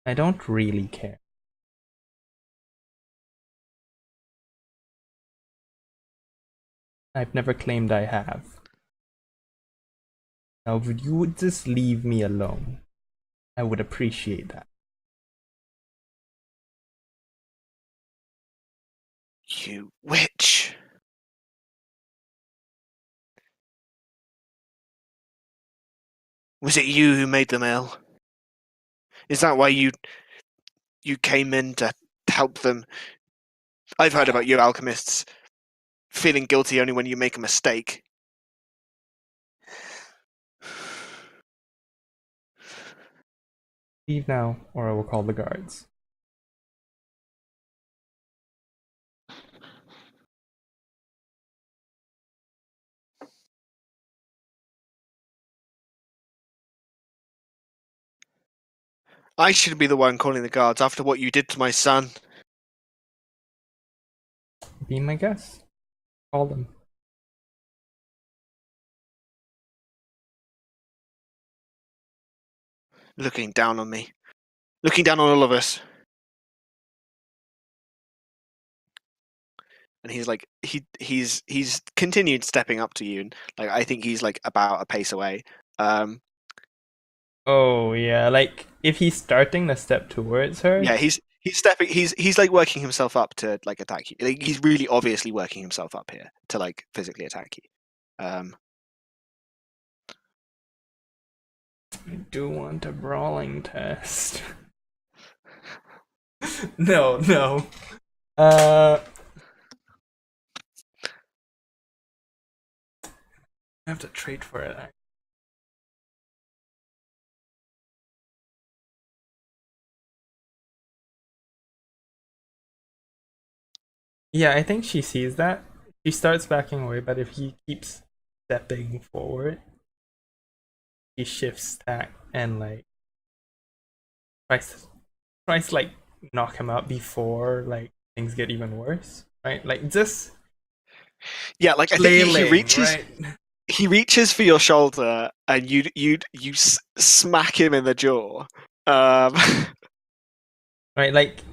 I don't really care. I've never claimed I have. Now, if you would just leave me alone, I would appreciate that." you witch! Was it you who made them ill? Is that why you came in to help them? I've heard about you alchemists feeling guilty only when you make a mistake. Leave now, or I will call the guards. I should be the one calling the guards after what you did to my son. Be my guest. Call them. Looking down on me. Looking down on all of us. And he's like he's continued stepping up to you, and like I think he's like about a pace away. Um Oh yeah, like if he's starting to step towards her, yeah, he's stepping he's like working himself up to like attack you. Like, he's really obviously working himself up here to like physically attack you. I do want a brawling test. No, no. I have to trade for it. Yeah, I think she sees that. She starts backing away, but if he keeps stepping forward, he shifts tack and like tries tries to like knock him out before like things get even worse. Right? Like just yeah, like I think flailing, right? he reaches for your shoulder and you smack him in the jaw. Um Right, like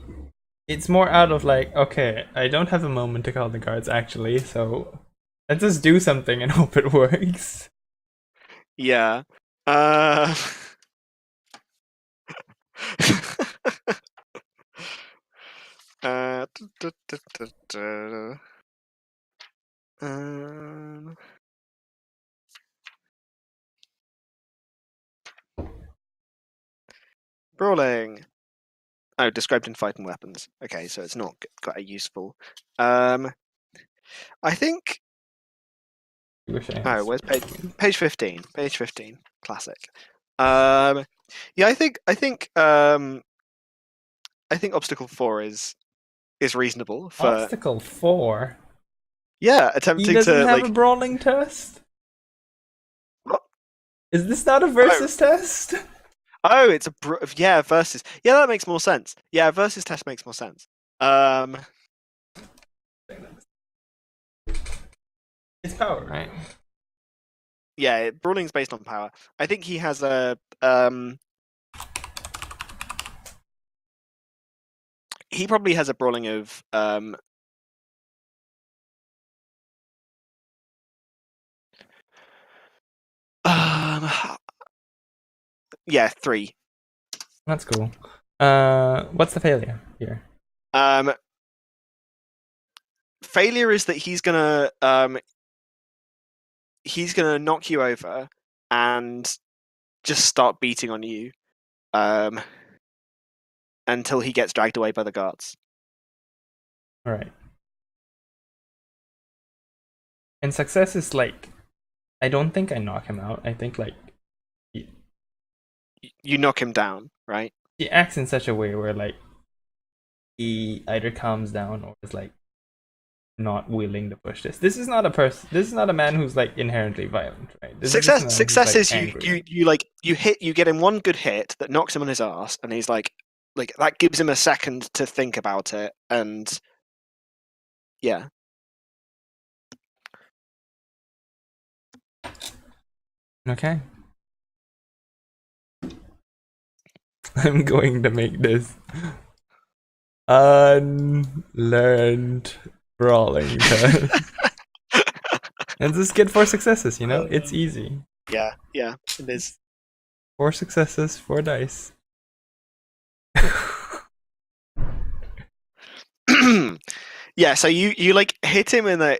it's more out of like, okay, I don't have a moment to call the guards actually, so let's just do something and hope it works. yeah. Uh Uh, duh, duh, duh, duh, duh. Um, Brawling. Oh, described in fighting weapons. Okay, so it's not quite useful. I think. Wish I had Oh, where's speed. page 15? Page 15. Classic. Yeah, I think obstacle 4 is reasonable for Obstacle 4? yeah, He attempting doesn't to have a like brawling test? what? Is this not a Oh, versus test? oh, it's a yeah, versus. Yeah, that makes more sense. Yeah, versus test makes more sense. Um It's power, right? yeah, brawling's based on power. I think he has a he probably has a brawling of um Yeah, 3. That's cool. What's the failure here? Um, failure is that he's gonna knock you over and just start beating on you um, until he gets dragged away by the guards. All right. And success is like, I don't think I knock him out. I think like he, You knock him down, right? he acts in such a way where like he either calms down or is like not willing to push this. This is not a person. This is not a man who's like inherently violent, right? This is just a man who's Success like is angry. you get him one good hit that knocks him on his ass, and he's like that gives him a second to think about it, and yeah. Okay. I'm going to make this unlearned brawling test. And just get 4 successes, you know? It's easy. Yeah, it is. 4 successes, 4 dice. Yeah, so you like hit him in the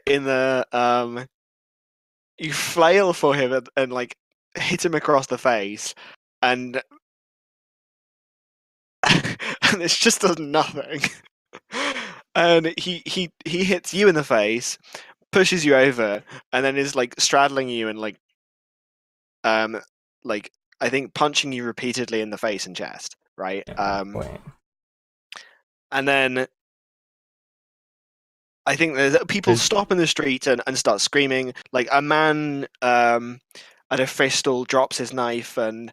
you flail for him and like hit him across the face, and and it just does nothing. And he hits you in the face, pushes you over, and then is like straddling you and um like I think punching you repeatedly in the face and chest, right? Yeah, boy. And then I think there's people There's, stop in the street and start screaming. Like a man at a festal drops his knife and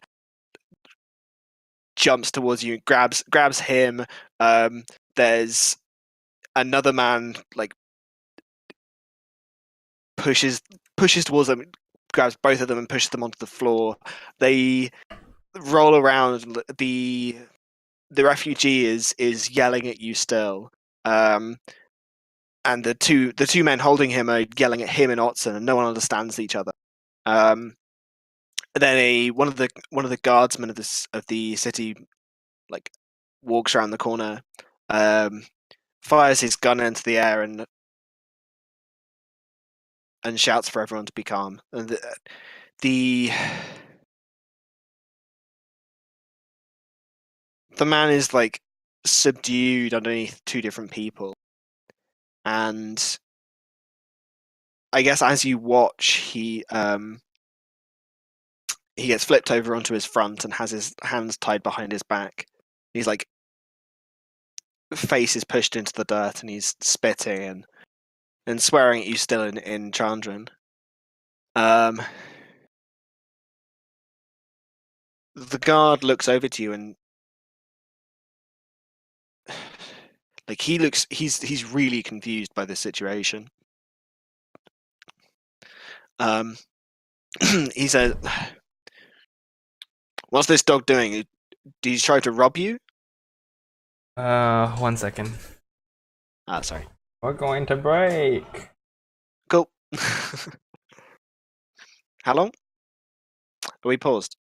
jumps towards you, grabs him. There's another man like pushes towards them, grabs both of them and pushes them onto the floor. They roll around. The refugee is yelling at you still. And the two men holding him are yelling at him and Otson, and no one understands each other. Then one of the guardsmen of the city like walks around the corner, fires his gun into the air and shouts for everyone to be calm. And the the man is like subdued underneath 2 different people, and I guess as you watch, he gets flipped over onto his front and has his hands tied behind his back. He's like face is pushed into the dirt and he's spitting and swearing at you still in Chandran. Um, the guard looks over to you and like he's really confused by this situation. Um, he says, "What's this dog doing? Did he try to rob you?" 1 second. Ah, sorry. We're going to break. Cool. How long? Are we paused?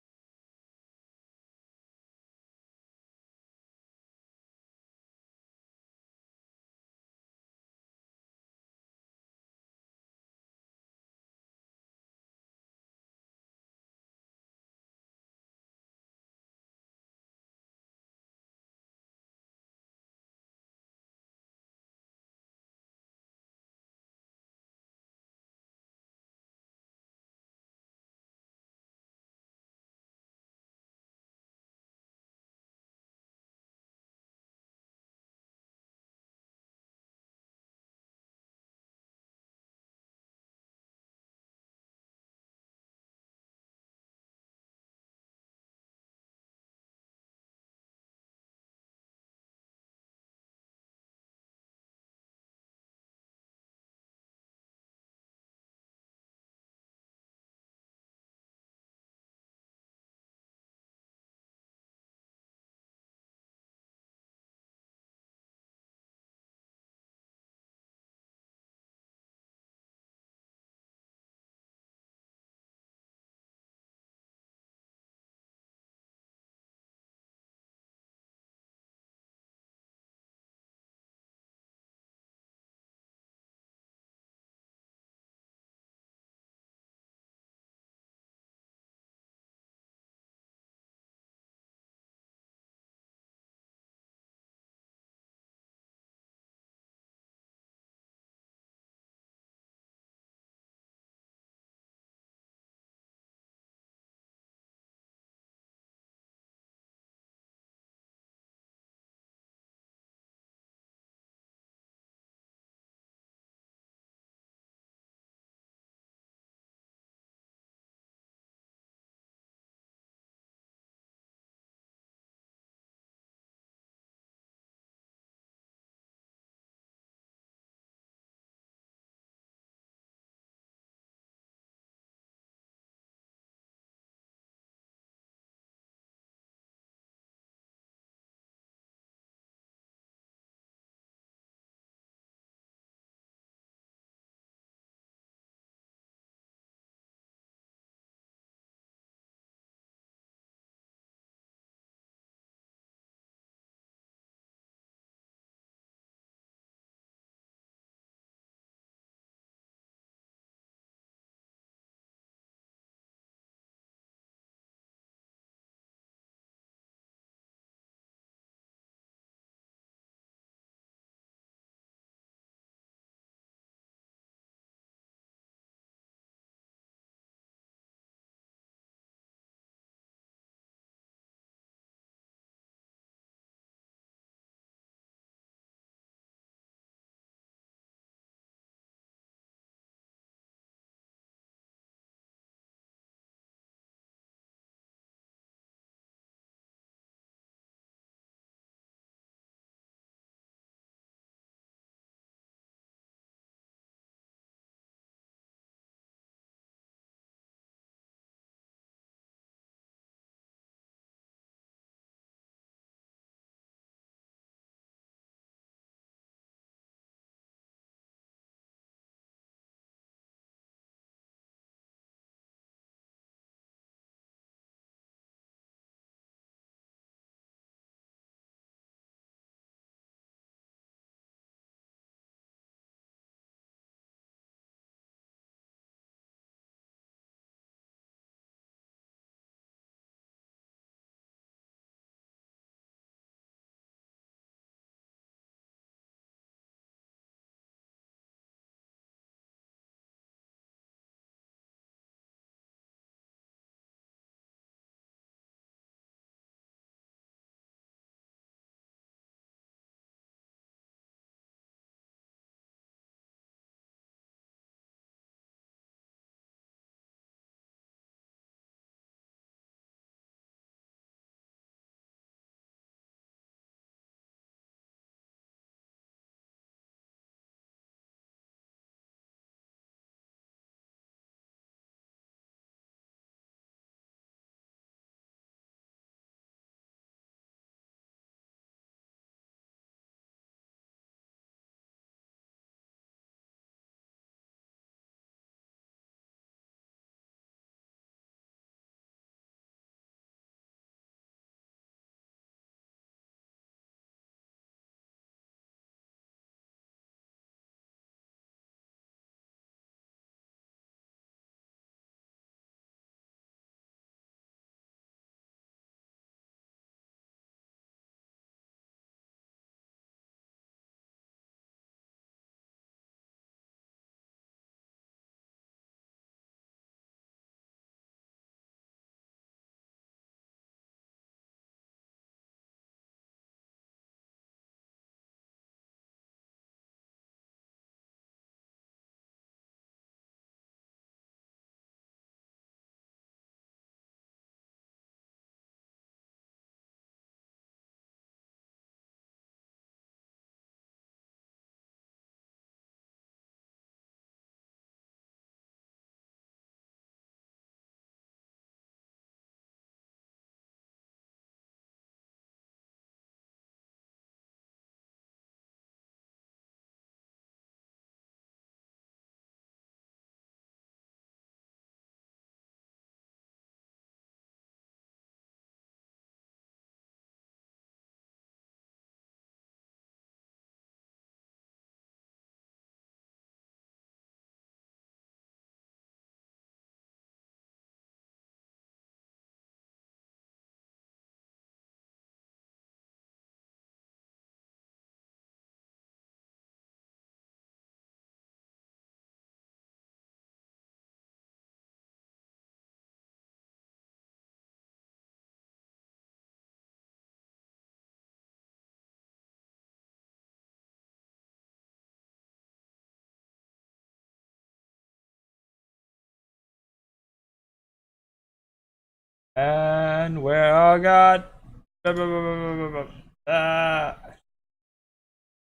And we're all got.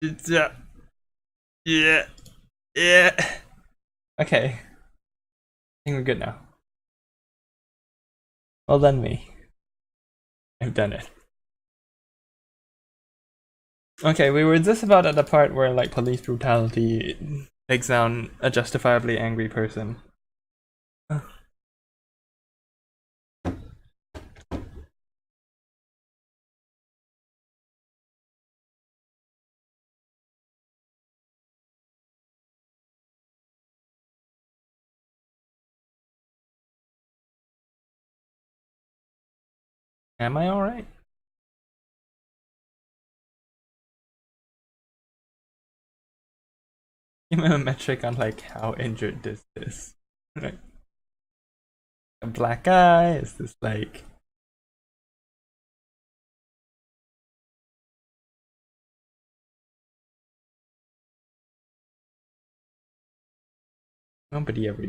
Yeah, yeah, yeah. Okay, I think we're good now. Well done, me. I've done it. Okay, we were just about at the part where like police brutality takes down a justifiably angry person. Am I alright? Give me a metric on like how injured this is. Like a black eye? Is this like nobody ever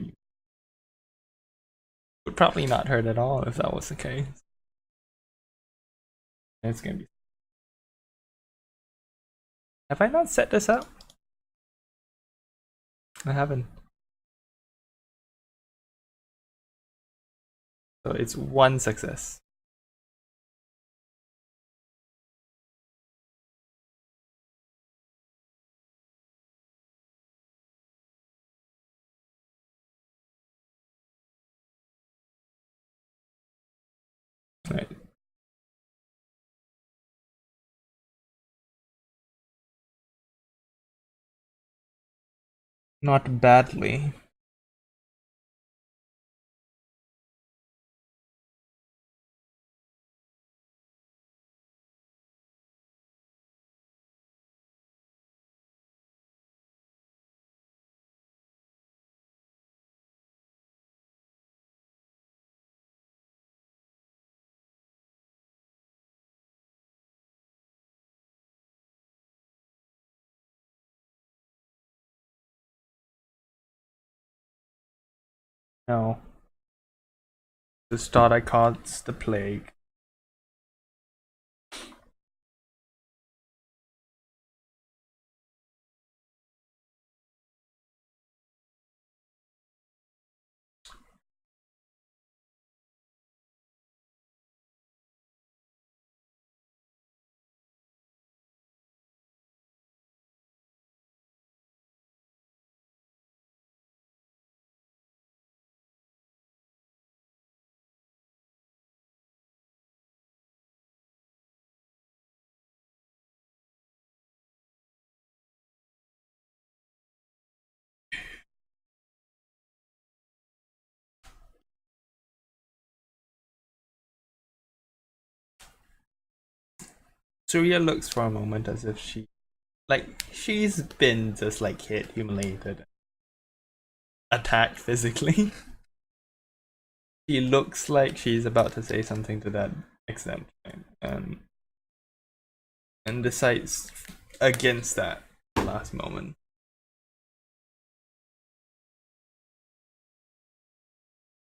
would probably not hurt at all if that was the case. It's gonna be. Have I not set this up? I haven't. So it's one success. Right. Not badly. No. Just thought I caught the plague. Suria looks for a moment as if she's been just like hit, humiliated, attacked physically. She looks like she's about to say something to that extent, right? And decides against that last moment.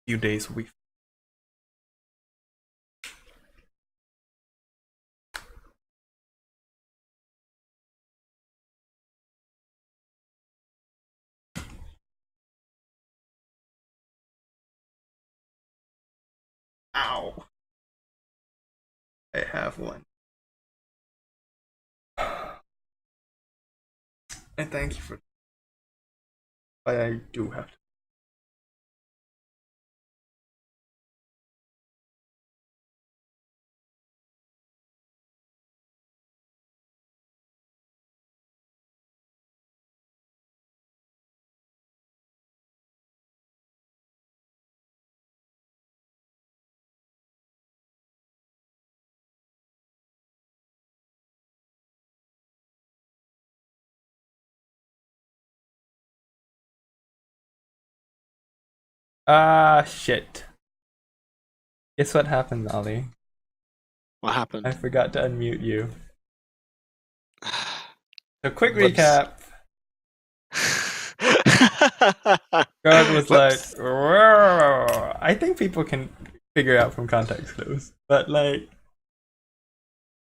Few days, week. Ow! I have one. And thank you for. But I do have to. Ah, shit. Guess what happened, Ali? What I happened? forgot to unmute you. So, quick Whoops. recap. God was like, Whoops. "Roar." I think people can figure out from context clues. But like,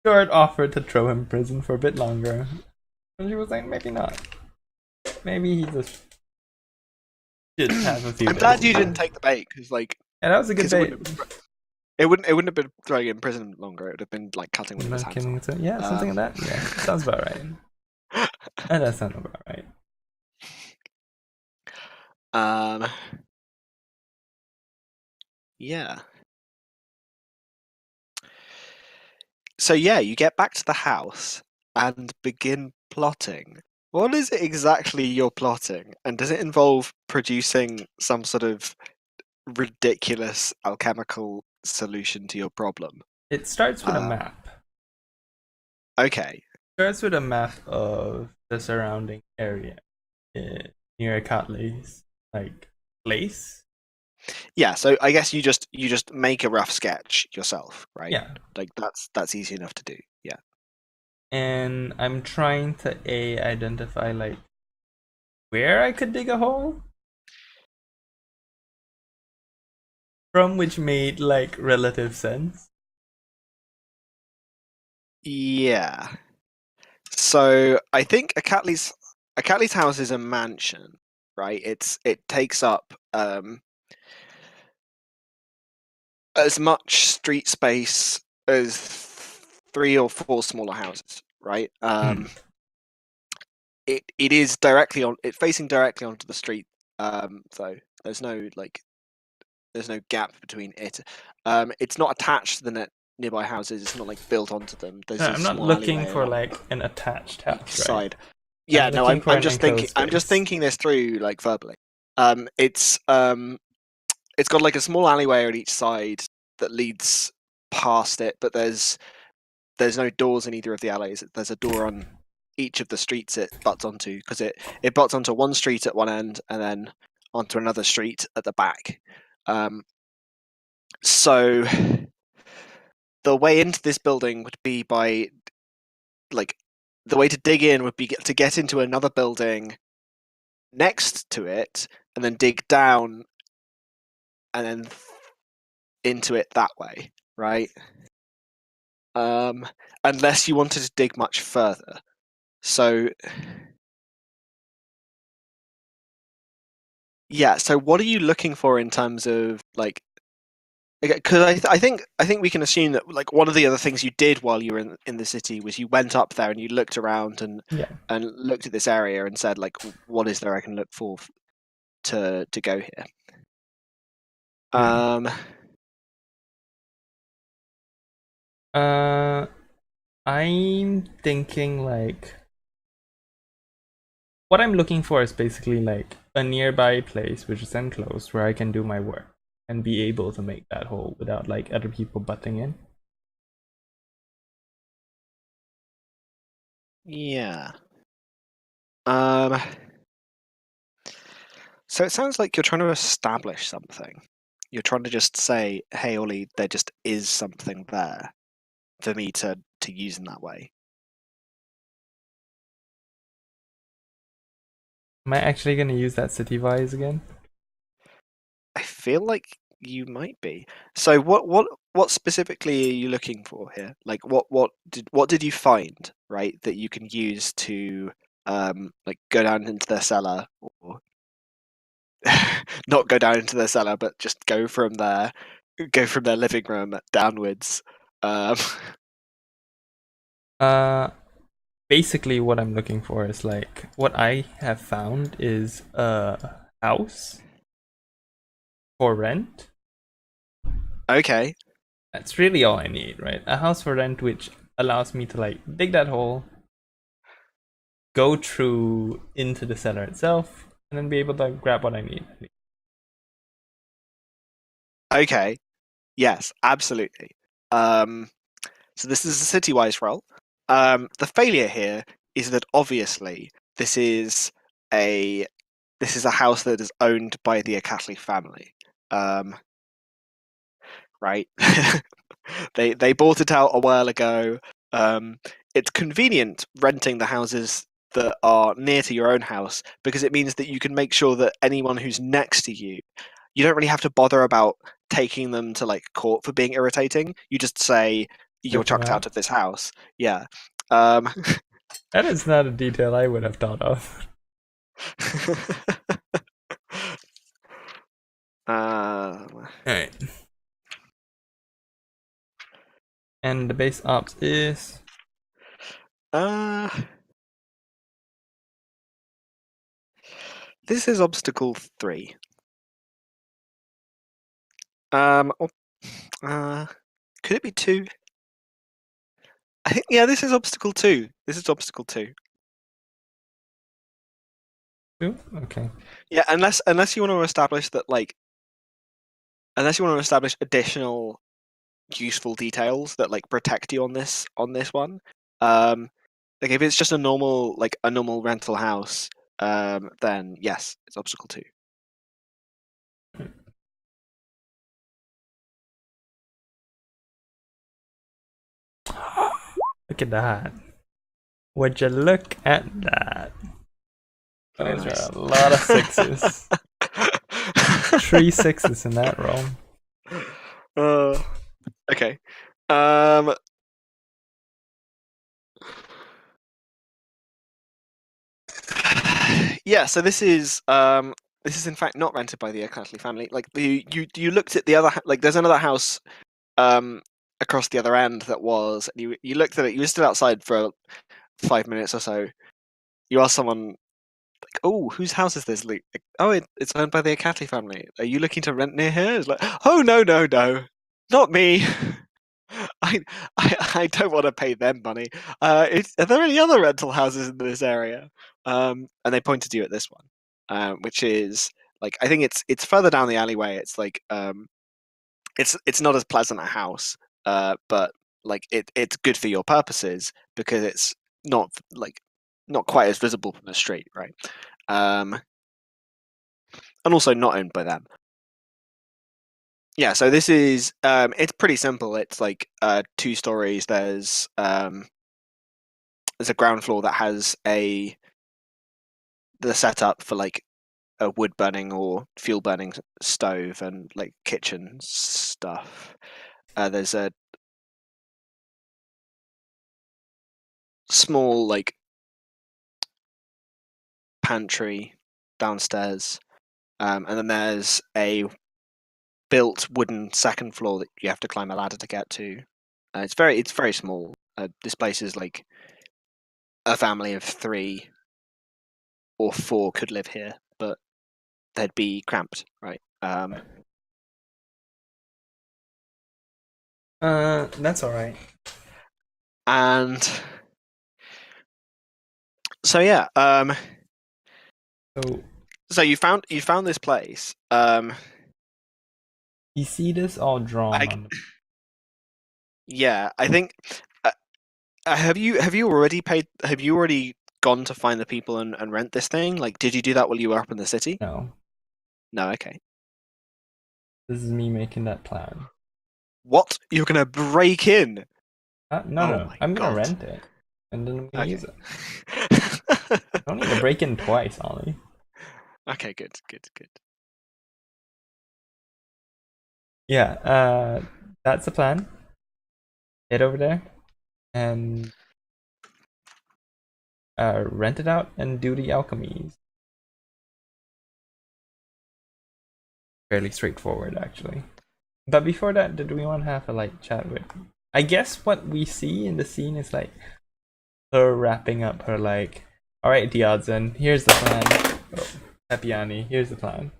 Stuart offered to throw him in prison for a bit longer, and she was like, maybe not. Maybe he just should have a few I'm bits. glad you didn't take the bait because, like, Yeah, that was a good because it bait. wouldn't have, it wouldn't have been throwing him in prison longer. It would have been like cutting one of his Not hands kidding. off. Yeah, something like that. Yeah, sounds about right. That sounds about right. Um, yeah. So yeah, you get back to the house and begin plotting. What is it exactly you're plotting? And does it involve producing some sort of ridiculous alchemical solution to your problem? It starts with a Uh, map. okay. Starts with a map of the surrounding area near Catley's like place. Yeah, so I guess you just make a rough sketch yourself, right? Yeah, Like that's easy enough to do. Yeah. and I'm trying to identify like where I could dig a hole from, which made like relative sense. Yeah. So I think a Catley's house is a mansion, right? It takes up as much street space as three or four smaller houses, right? Hmm. It is directly on it facing directly onto the street. So there's no gap between it. It's not attached to the nearby houses. It's not like built onto them. No, There's a I'm not small looking alleyway for along like an attached each house, right? side. I'm Yeah, no, looking I'm for I'm an just thinking enclosed I'm just space. thinking this through like verbally. Um, it's um, it's got like a small alleyway on each side that leads past it, but there's no doors in either of the alleys. There's a door on each of the streets it butts onto because it butts onto one street at one end and then onto another street at the back. So the way into this building would be by like the way to dig in would be to get into another building next to it and then dig down and then into it that way, right? Um, unless you wanted to dig much further. So yeah, so what are you looking for in terms of like? Because I think we can assume that like one of the other things you did while you were in the city was you went up there and you looked around Yeah. and looked at this area and said like, what is there I can look for to go here? Hmm. Um, Uh, I'm thinking like what I'm looking for is basically like a nearby place which is enclosed where I can do my work and be able to make that hole without like other people butting in. yeah. Um, so it sounds like you're trying to establish something. You're trying to just say, "Hey, Ollie, there just is something there for me to use in that way." Am I actually gonna use that city vise again? I feel like you might be. So what specifically are you looking for here? Like what did you find, right, that you can use to like go down into their cellar or not go down into their cellar, but just go from their living room downwards. Um Uh, Basically what I'm looking for is like what I have found is a house for rent. okay. That's really all I need, right? A house for rent which allows me to like dig that hole, go through into the cellar itself, and then be able to grab what I need. Okay. Yes, absolutely. Um so this is a city-wise roll. The failure here is that obviously a this is a house that is owned by the Acatli family. Um, right? They bought it out a while ago. Um, it's convenient renting the houses that are near to your own house because it means that you can make sure that anyone who's next to you, you don't really have to bother about taking them to like court for being irritating. You just say you're Rip them chucked out. out of this house. Yeah. Um, That is not a detail I would have thought of. um, Alright. And the base ops is uh, this is obstacle 3. Um, oh, uh, could it be 2? I think yeah. This is obstacle 2. This is obstacle 2. 2? Okay. Yeah, unless you want to establish that like unless you want to establish additional useful details that like protect you on this one. Um, like if it's just a normal rental house, then yes, it's obstacle 2. Look at that. Would you look at that? Very Those nice. are a lot of sixes. 3 sixes in that roll. Okay. Um, yeah. So this is in fact not rented by the O'Cathley family. Like you looked at the other like there's another house um across the other end that was you looked at it. You were still outside for 5 minutes or so. You asked someone like, "Oh, whose house is this?" Like, "Oh, it's owned by the O'Cathley family. Are you looking to rent near here?" It's like, "Oh no, no, no, not me. I, I don't want to pay them money. Are there any other rental houses in this area?" And they pointed you at this one, which is like I think it's further down the alleyway. It's like it's not as pleasant a house, but like it's good for your purposes because it's not like not quite as visible from the street, right? Um, and also not owned by them. Yeah, so this is it's pretty simple. It's like 2 stories. There's a ground floor that has a the setup for like a wood burning or fuel burning stove and like kitchen stuff. There's a small like pantry downstairs, and then there's a built wooden second floor that you have to climb a ladder to get to. It's very small. This place is like a family of 3 or 4 could live here, but they'd be cramped, right? That's alright. And so yeah, So so you found this place. you see this all drawn I on the yeah, I think uh, have you already paid? Have you already gone to find the people and rent this thing? Like, did you do that while you were up in the city? no. No, okay. This is me making that plan. What? You're gonna break in? No, Oh no. my I'm gonna god. rent it. And then I'm gonna use Okay. it. I don't need to break in twice, Ollie. Okay, good, good, good. Yeah, that's the plan. Head over there and rent it out and do the alchemies. Fairly straightforward, actually. But before that, did we want to have a like chat with? I guess what we see in the scene is like her wrapping up her like, all right, Diodzen, here's the plan. Oh, Epiani, here's the plan.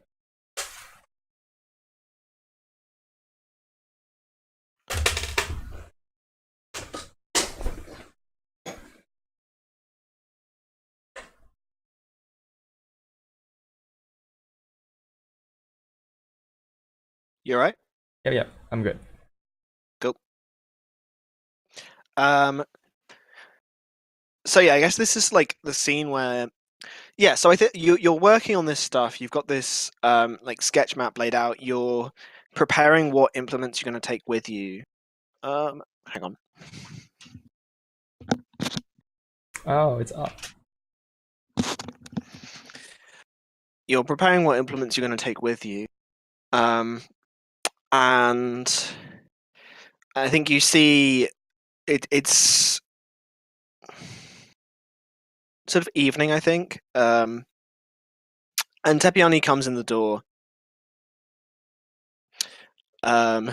You all right? Yeah, yeah, I'm good. Cool. Um. So yeah, I guess this is like the scene where yeah. So I think you're working on this stuff. You've got this like sketch map laid out. You're preparing what implements you're going to take with you. Hang on. Oh, it's up. You're preparing what implements you're going to take with you. Um, and I think you see it's sort of evening, I think. And Tepiani comes in the door. Um,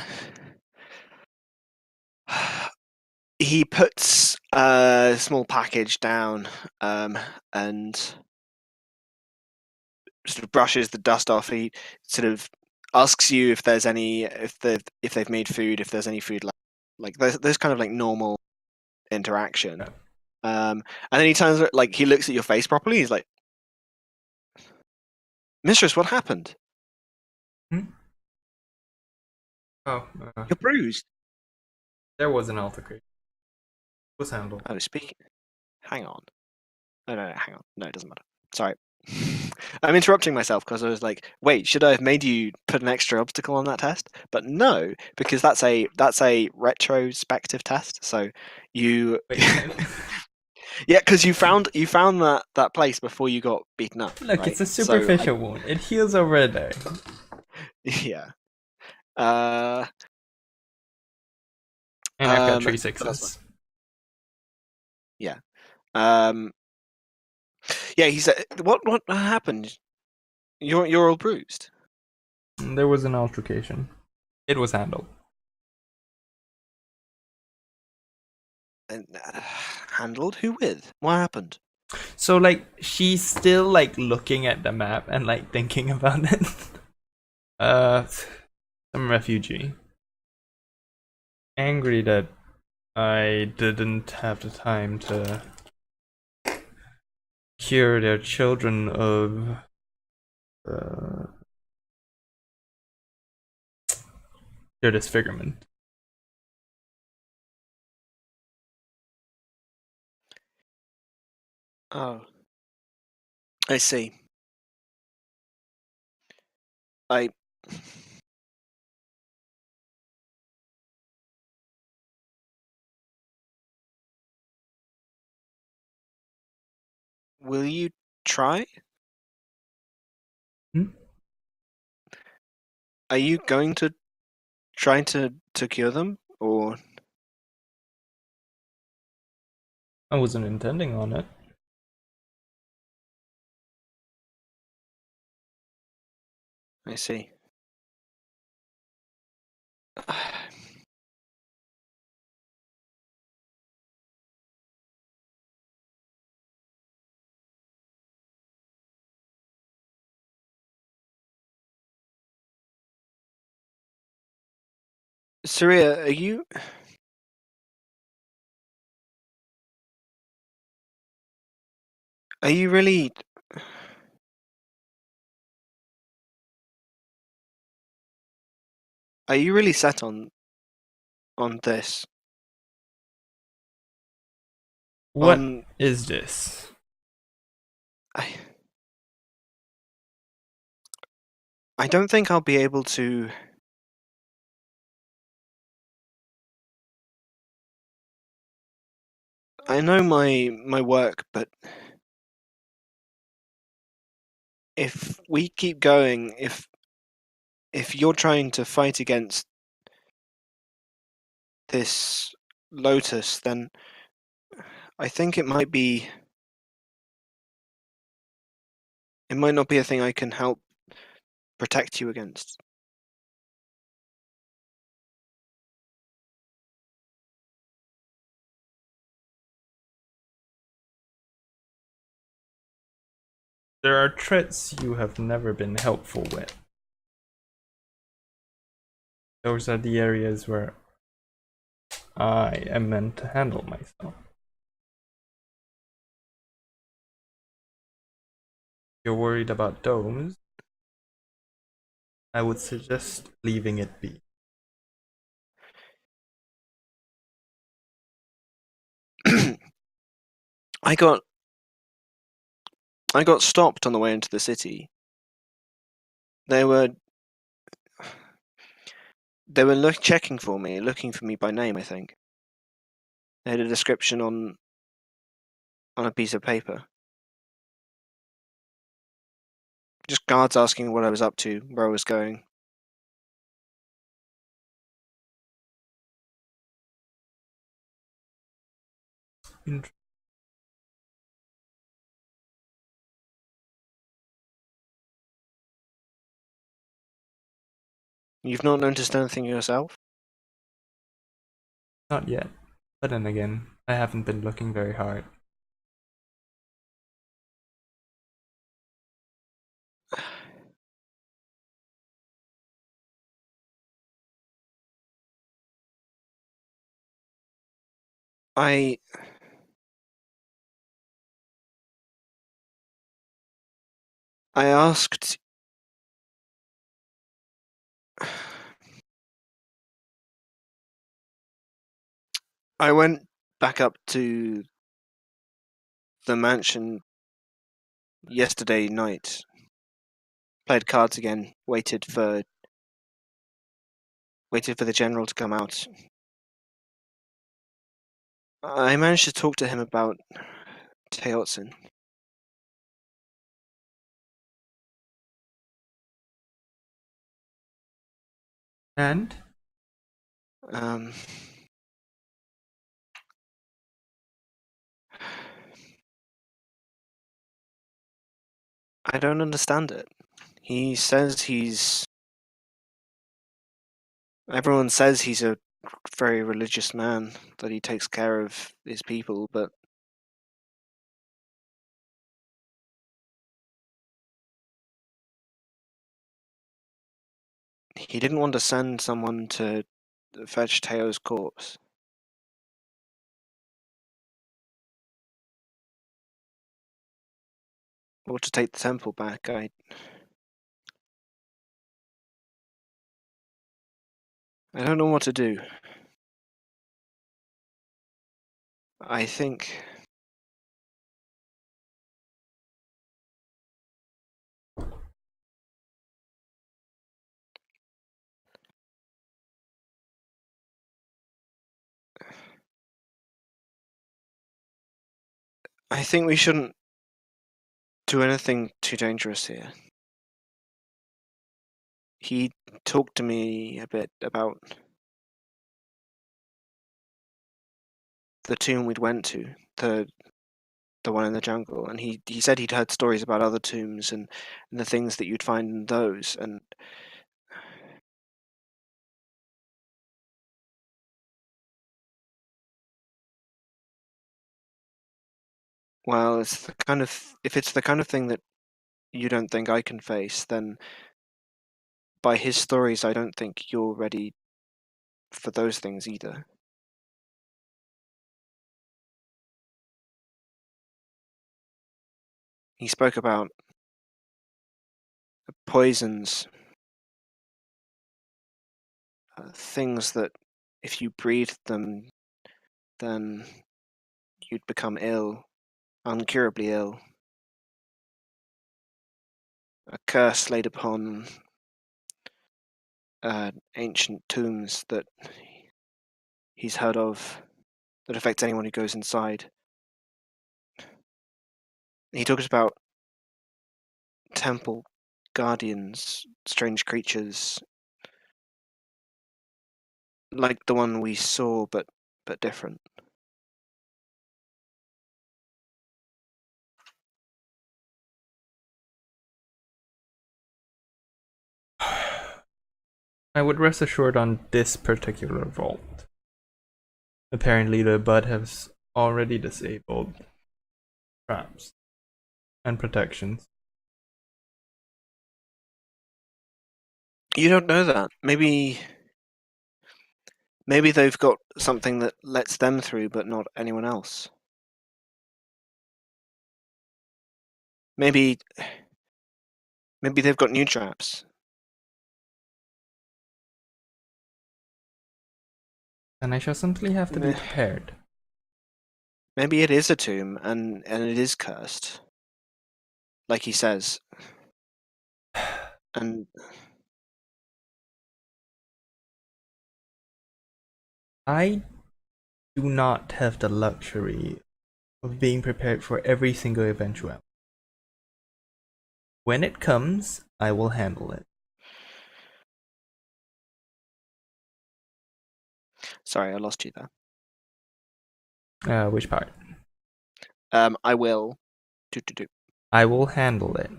he puts a small package down, and sort of brushes the dust off. He sort of asks you if there's any, if they've made food, if there's any food left. Like there's kind of like normal interaction. Yeah. And then he turns, like he looks at your face properly. He's like, "Mistress, what happened? Hmm? Oh, You're bruised." there was an altercation. It was handled. Oh, speaking. Hang on. No, hang on. No, it doesn't matter. Sorry. I'm interrupting myself because I was like, wait, should I have made you put an extra obstacle on that test? But no, because that's a retrospective test. So you Wait, yeah, because you found that place before you got beaten up, look, right? it's a So superficial wound. It heals over a day. yeah. Uh And I've got three but that's fine. sixes. Yeah. Um yeah, he said what happened? You're all bruised. There was an altercation. It was handled. And handled? Who with? What happened? So like she's still like looking at the map and like thinking about it. Some refugee. Angry that I didn't have the time to cure their children of uh, their disfigurement. Oh, I see. I will you try? Hmm? Are you going to try to cure them, or I wasn't intending on it. I see. Suria, are you really set on this? What On is this? I I don't think I'll be able to. I know my work, but if we keep going, if you're trying to fight against this Lotus, then I think it might not be a thing I can help protect you against. There are traits you have never been helpful with. Those are the areas where I am meant to handle myself. If you're worried about domes, I would suggest leaving it be. I got I got stopped on the way into the city. They were checking for me, looking for me by name, I think. They had a description on a piece of paper. Just guards asking what I was up to, where I was going. Int- You've not noticed anything yourself? Not yet. But then again, I haven't been looking very hard. I asked. I went back up to the mansion yesterday night, played cards again, waited for the general to come out. I managed to talk to him about Teotsin. And Um, I don't understand it. He says everyone says he's a very religious man, that he takes care of his people, but he didn't want to send someone to fetch Teo's corpse. Or to take the temple back. I don't know what to do. I think we shouldn't do anything too dangerous here. He talked to me a bit about the tomb we'd went to, the one in the jungle, and he said he'd heard stories about other tombs and the things that you'd find in those, and well, if it's the kind of thing that you don't think I can face, then by his stories I don't think you're ready for those things either. He spoke about poisons, things that if you breathed them, then you'd become ill, incurably ill. A curse laid upon ancient tombs that he's heard of that affects anyone who goes inside. He talks about temple guardians, strange creatures like the one we saw, but different. I would rest assured on this particular vault. Apparently, the bud has already disabled traps and protections. You don't know that. Maybe they've got something that lets them through, but not anyone else. Maybe they've got new traps. And I shall simply have to be prepared. Maybe it is a tomb, and it is cursed, like he says. And I do not have the luxury of being prepared for every single eventuality. When it comes, I will handle it. sorry, I lost you there. Which part? I will. Do. I will handle it.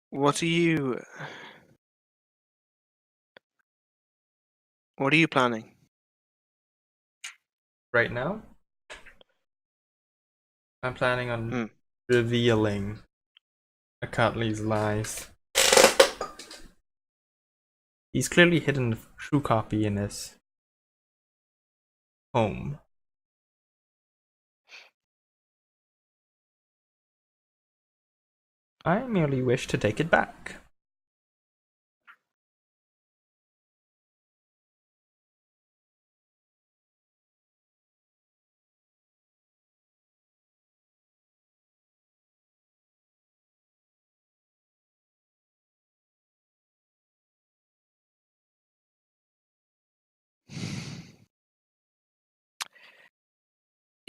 What are you planning? Right now, I'm planning on Hmm. revealing Akatley's lies. He's clearly hidden the true copy in his home. I merely wish to take it back.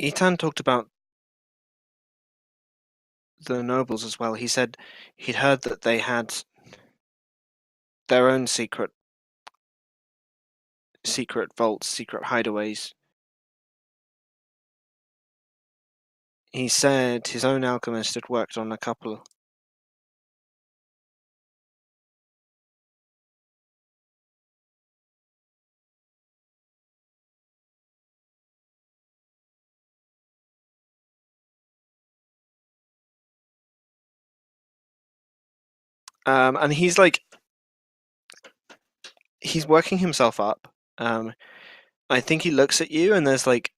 Ethan talked about the nobles as well. He said he'd heard that they had their own secret vaults, secret hideaways. He said his own alchemist had worked on a couple. And he's like, he's working himself up. I think he looks at you and there's like,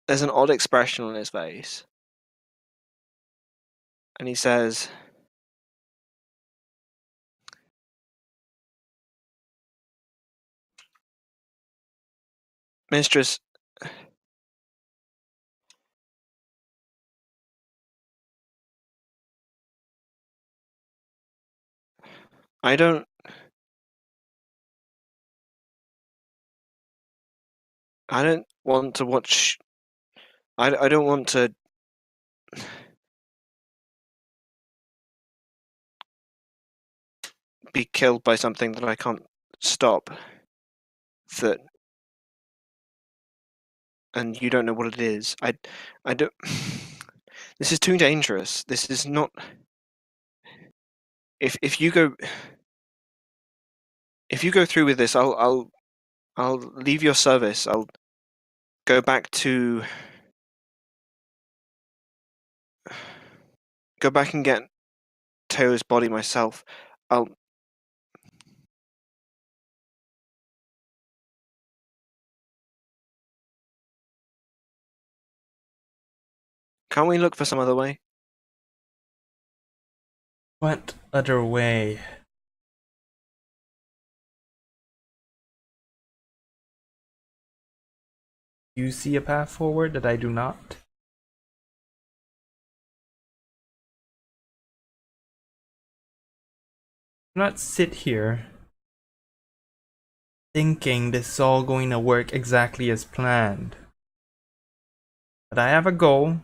there's an odd expression on his face. And he says, Mistress, I don't want to watch. I don't want to be killed by something that I can't stop. That, and you don't know what it is. I don't. This is too dangerous. This is not. If you go through with this, I'll leave your service. I'll go back and get Teo's body myself. I'll. Can't we look for some other way? What other way? You see a path forward that I do not? Do not sit here thinking this is all going to work exactly as planned. But I have a goal,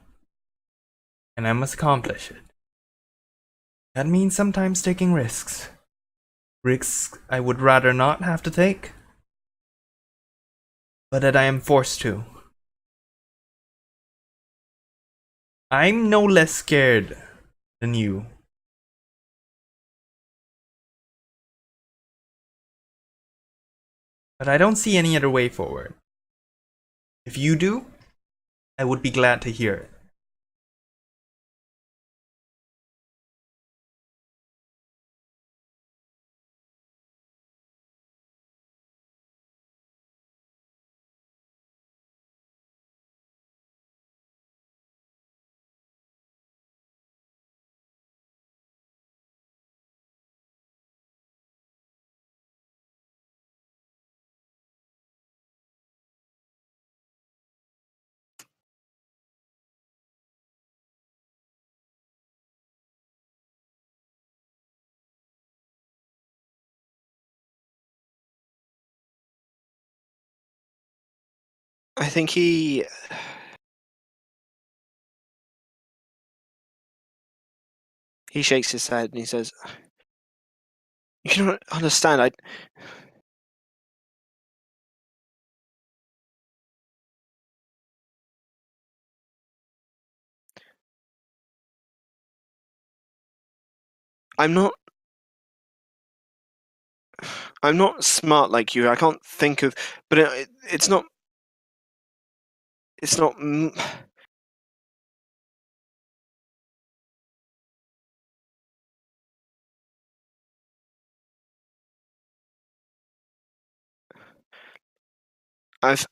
and I must accomplish it. That means sometimes taking risks. Risks I would rather not have to take, but that I am forced to. I'm no less scared than you. But I don't see any other way forward. If you do, I would be glad to hear it. I think he shakes his head and he says, "You don't understand. I'm not. I'm not smart like you. I can't think of. But it's not. It's not.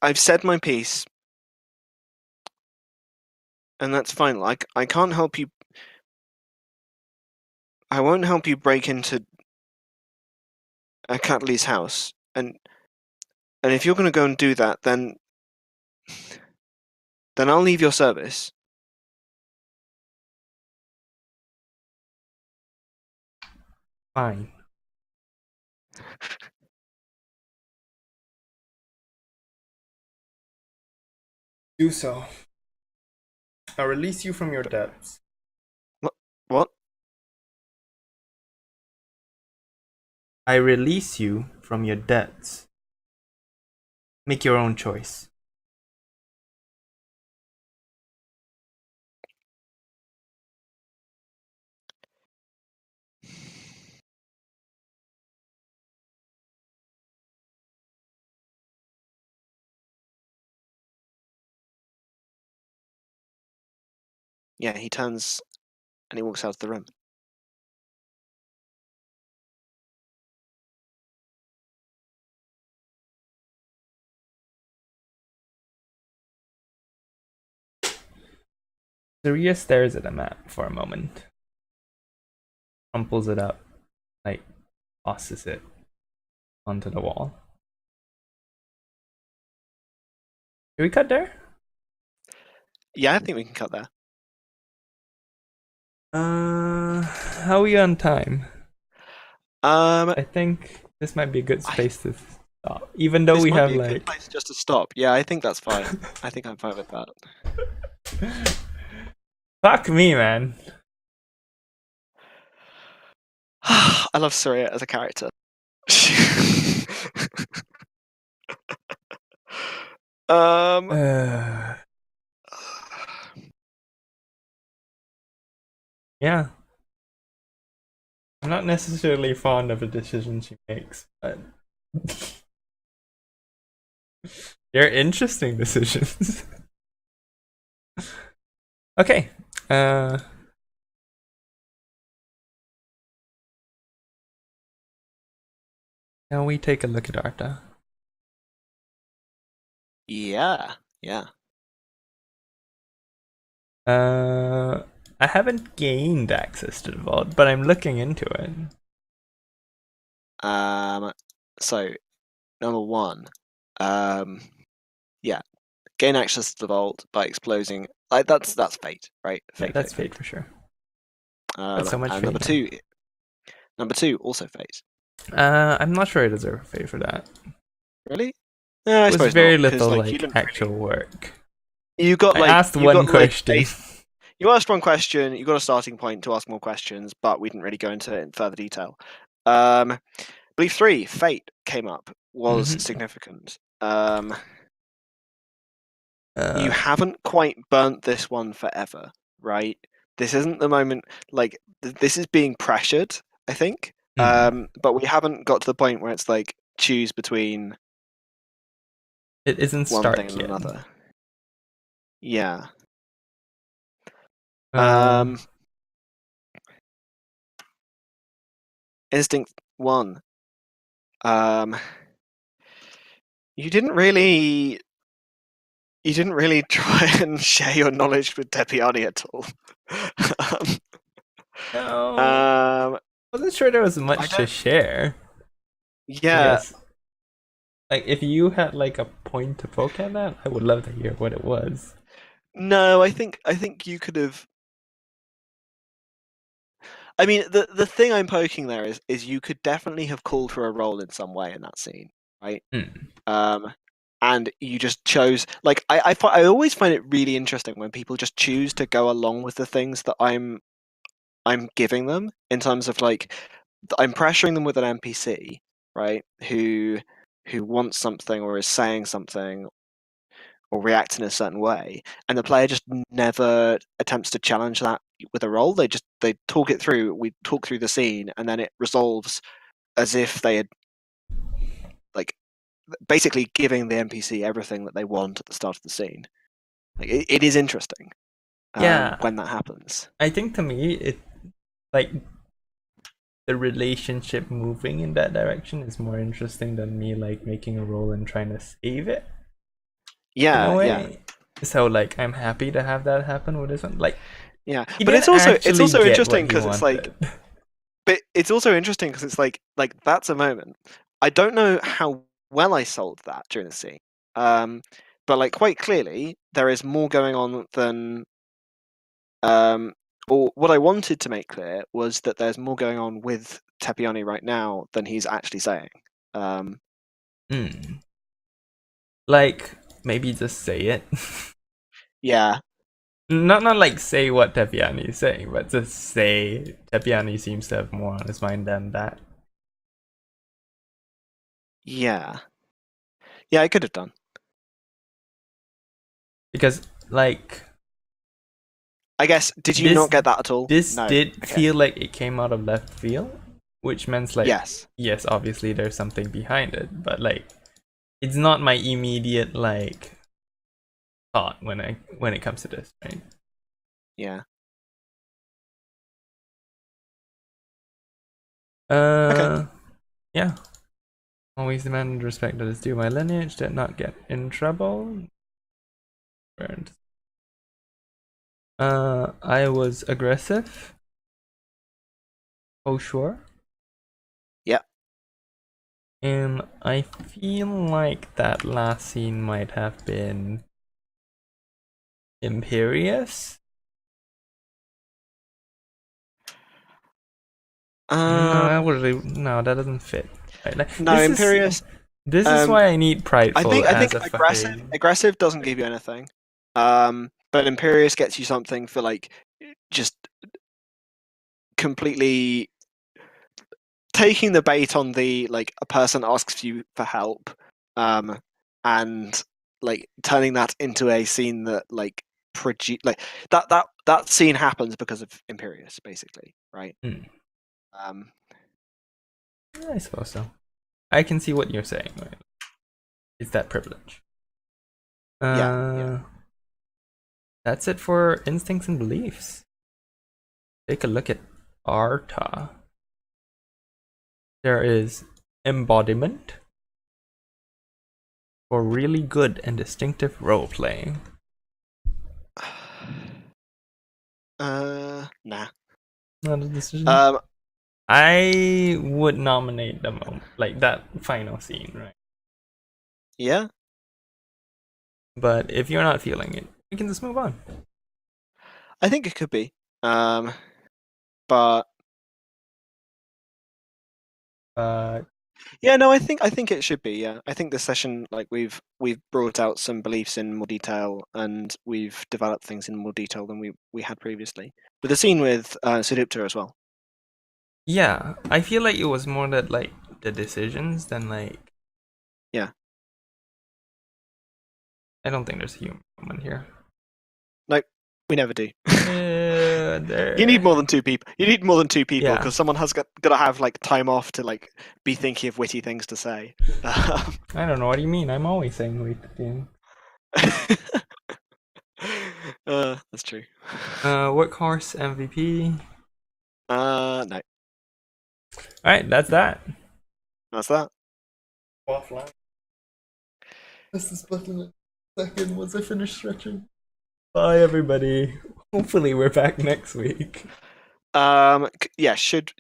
I've said my piece, and that's fine. Like I can't help you. I won't help you break into a Catley's house, and if you're going to go and do that, then I'll leave your service." Fine. Do so. I'll release you from your debts. What? I release you from your debts. Make your own choice. Yeah, he turns and he walks out of the room. Suria stares at the map for a moment, crumples it up, like tosses it onto the wall. Can we cut there? Yeah, I think we can cut there. How are we on time? I think this might be a good space to stop, even though This we might have be a good like. place just to stop. Yeah, I think that's fine. I think I'm fine with that. Fuck me, man. I love Suria as a character. um, Yeah. I'm not necessarily fond of the decisions she makes, but they're interesting decisions. Okay. Now we take a look at Arta. yeah. I haven't gained access to the vault, but I'm looking into it. So number one, yeah, gain access to the vault by exploding. Like that's fate, right? Yeah, Fate, that's fate. fate for sure. But so much And fate now. number two, also fate. I'm not sure I deserve a fate for that. Really? No, I It was suppose very not, because little like you like didn't actual really. work. You got I like asked one question. You asked one question. You got a starting point to ask more questions, but we didn't really go into it in further detail. I believe 3, fate came up, was significant. You haven't quite burnt this one forever, right? This isn't the moment. Like this is being pressured, I think. But we haven't got to the point where it's like choose between It isn't one thing stark and yet. another. Yeah. Instinct 1. You didn't really try and share your knowledge with Depiani at all. No, I wasn't sure there was much to share. Yeah. Yes. Like if you had like a point to poke at that, I would love to hear what it was. No, I think you could have. I mean, the thing I'm poking there is you could definitely have called for a role in some way in that scene, right? Hmm. and you just chose like I always find it really interesting when people just choose to go along with the things that I'm giving them in terms of like I'm pressuring them with an NPC, right? Who wants something or is saying something or react in a certain way, and the player just never attempts to challenge that with a roll. They talk it through. We talk through the scene, and then it resolves as if they had like basically giving the NPC everything that they want at the start of the scene. Like it is interesting Yeah, when that happens. I think to me it like the relationship moving in that direction is more interesting than me like making a roll and trying to save it in a Yeah, yeah, way. So like I'm happy to have that happen with this one. Like yeah. he But didn't it's actually also get what interesting he because it's like, wanted. but it's also interesting because it's like that's a moment. I don't know how well I sold that during the scene, but like quite clearly there is more going on than or what I wanted to make clear was that there's more going on with Tepiani right now than he's actually saying. Um, Mm. Like maybe just say it. yeah, Not like say what Tepiani is saying, but just say Tepiani seems to have more on his mind than that. yeah, yeah. I could have done. Because like I guess. Did you this not get that at all? this No. did Okay. feel like it came out of left field, which means like Yes. yes, obviously there's something behind it, but like it's not my immediate like thought when it comes to this, right? Yeah. Okay. Yeah. Always demand respect that is due my lineage, did not get in trouble. Burned. I was aggressive. Oh sure. Yeah. And I feel like that last scene might have been imperious. Um. No, that doesn't fit. Right? Like, No, Imperious. this is Um. why I need prideful I think as a aggressive. fight. Aggressive doesn't give you anything. But Imperious gets you something for like just completely taking the bait on the like a person asks you for help, and like turning that into a scene that like like that scene happens because of Imperious, basically, right? Hmm. Um, I suppose so. I can see what you're saying. Right? It's that privilege. yeah, yeah. That's it for instincts and beliefs. Take a look at Arta. There is embodiment for really good and distinctive role playing. Nah. Not a decision. Um, I would nominate the moment, like that final scene, right? yeah. But if you're not feeling it, we can just move on. I think it could be. But Uh, yeah, no, I think it should be. Yeah, I think this session, like we've brought out some beliefs in more detail, and we've developed things in more detail than we had previously. With the scene with Sudipta as well. yeah, I feel like it was more that like the decisions than like Yeah. I don't think there's a human moment here. No, we never do. You need There. more than two people. You need more than two people Yeah, because someone has got to have like time off to like be thinking of witty things to say. I don't know what you mean. I'm always saying wait. Thing. That's true. Workhorse MVP. No, All right, that's that. that's that. Offline. This is button in a second once I finish stretching. Bye, everybody. Hopefully, we're back next week. Yeah, should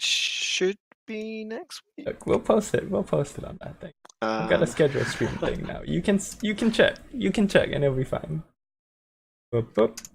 be next week. Look, we'll post it. We'll post it on that thing. I've got a Um, schedule stream thing now. You can check. You can check, and it'll be fine. Boop, boop.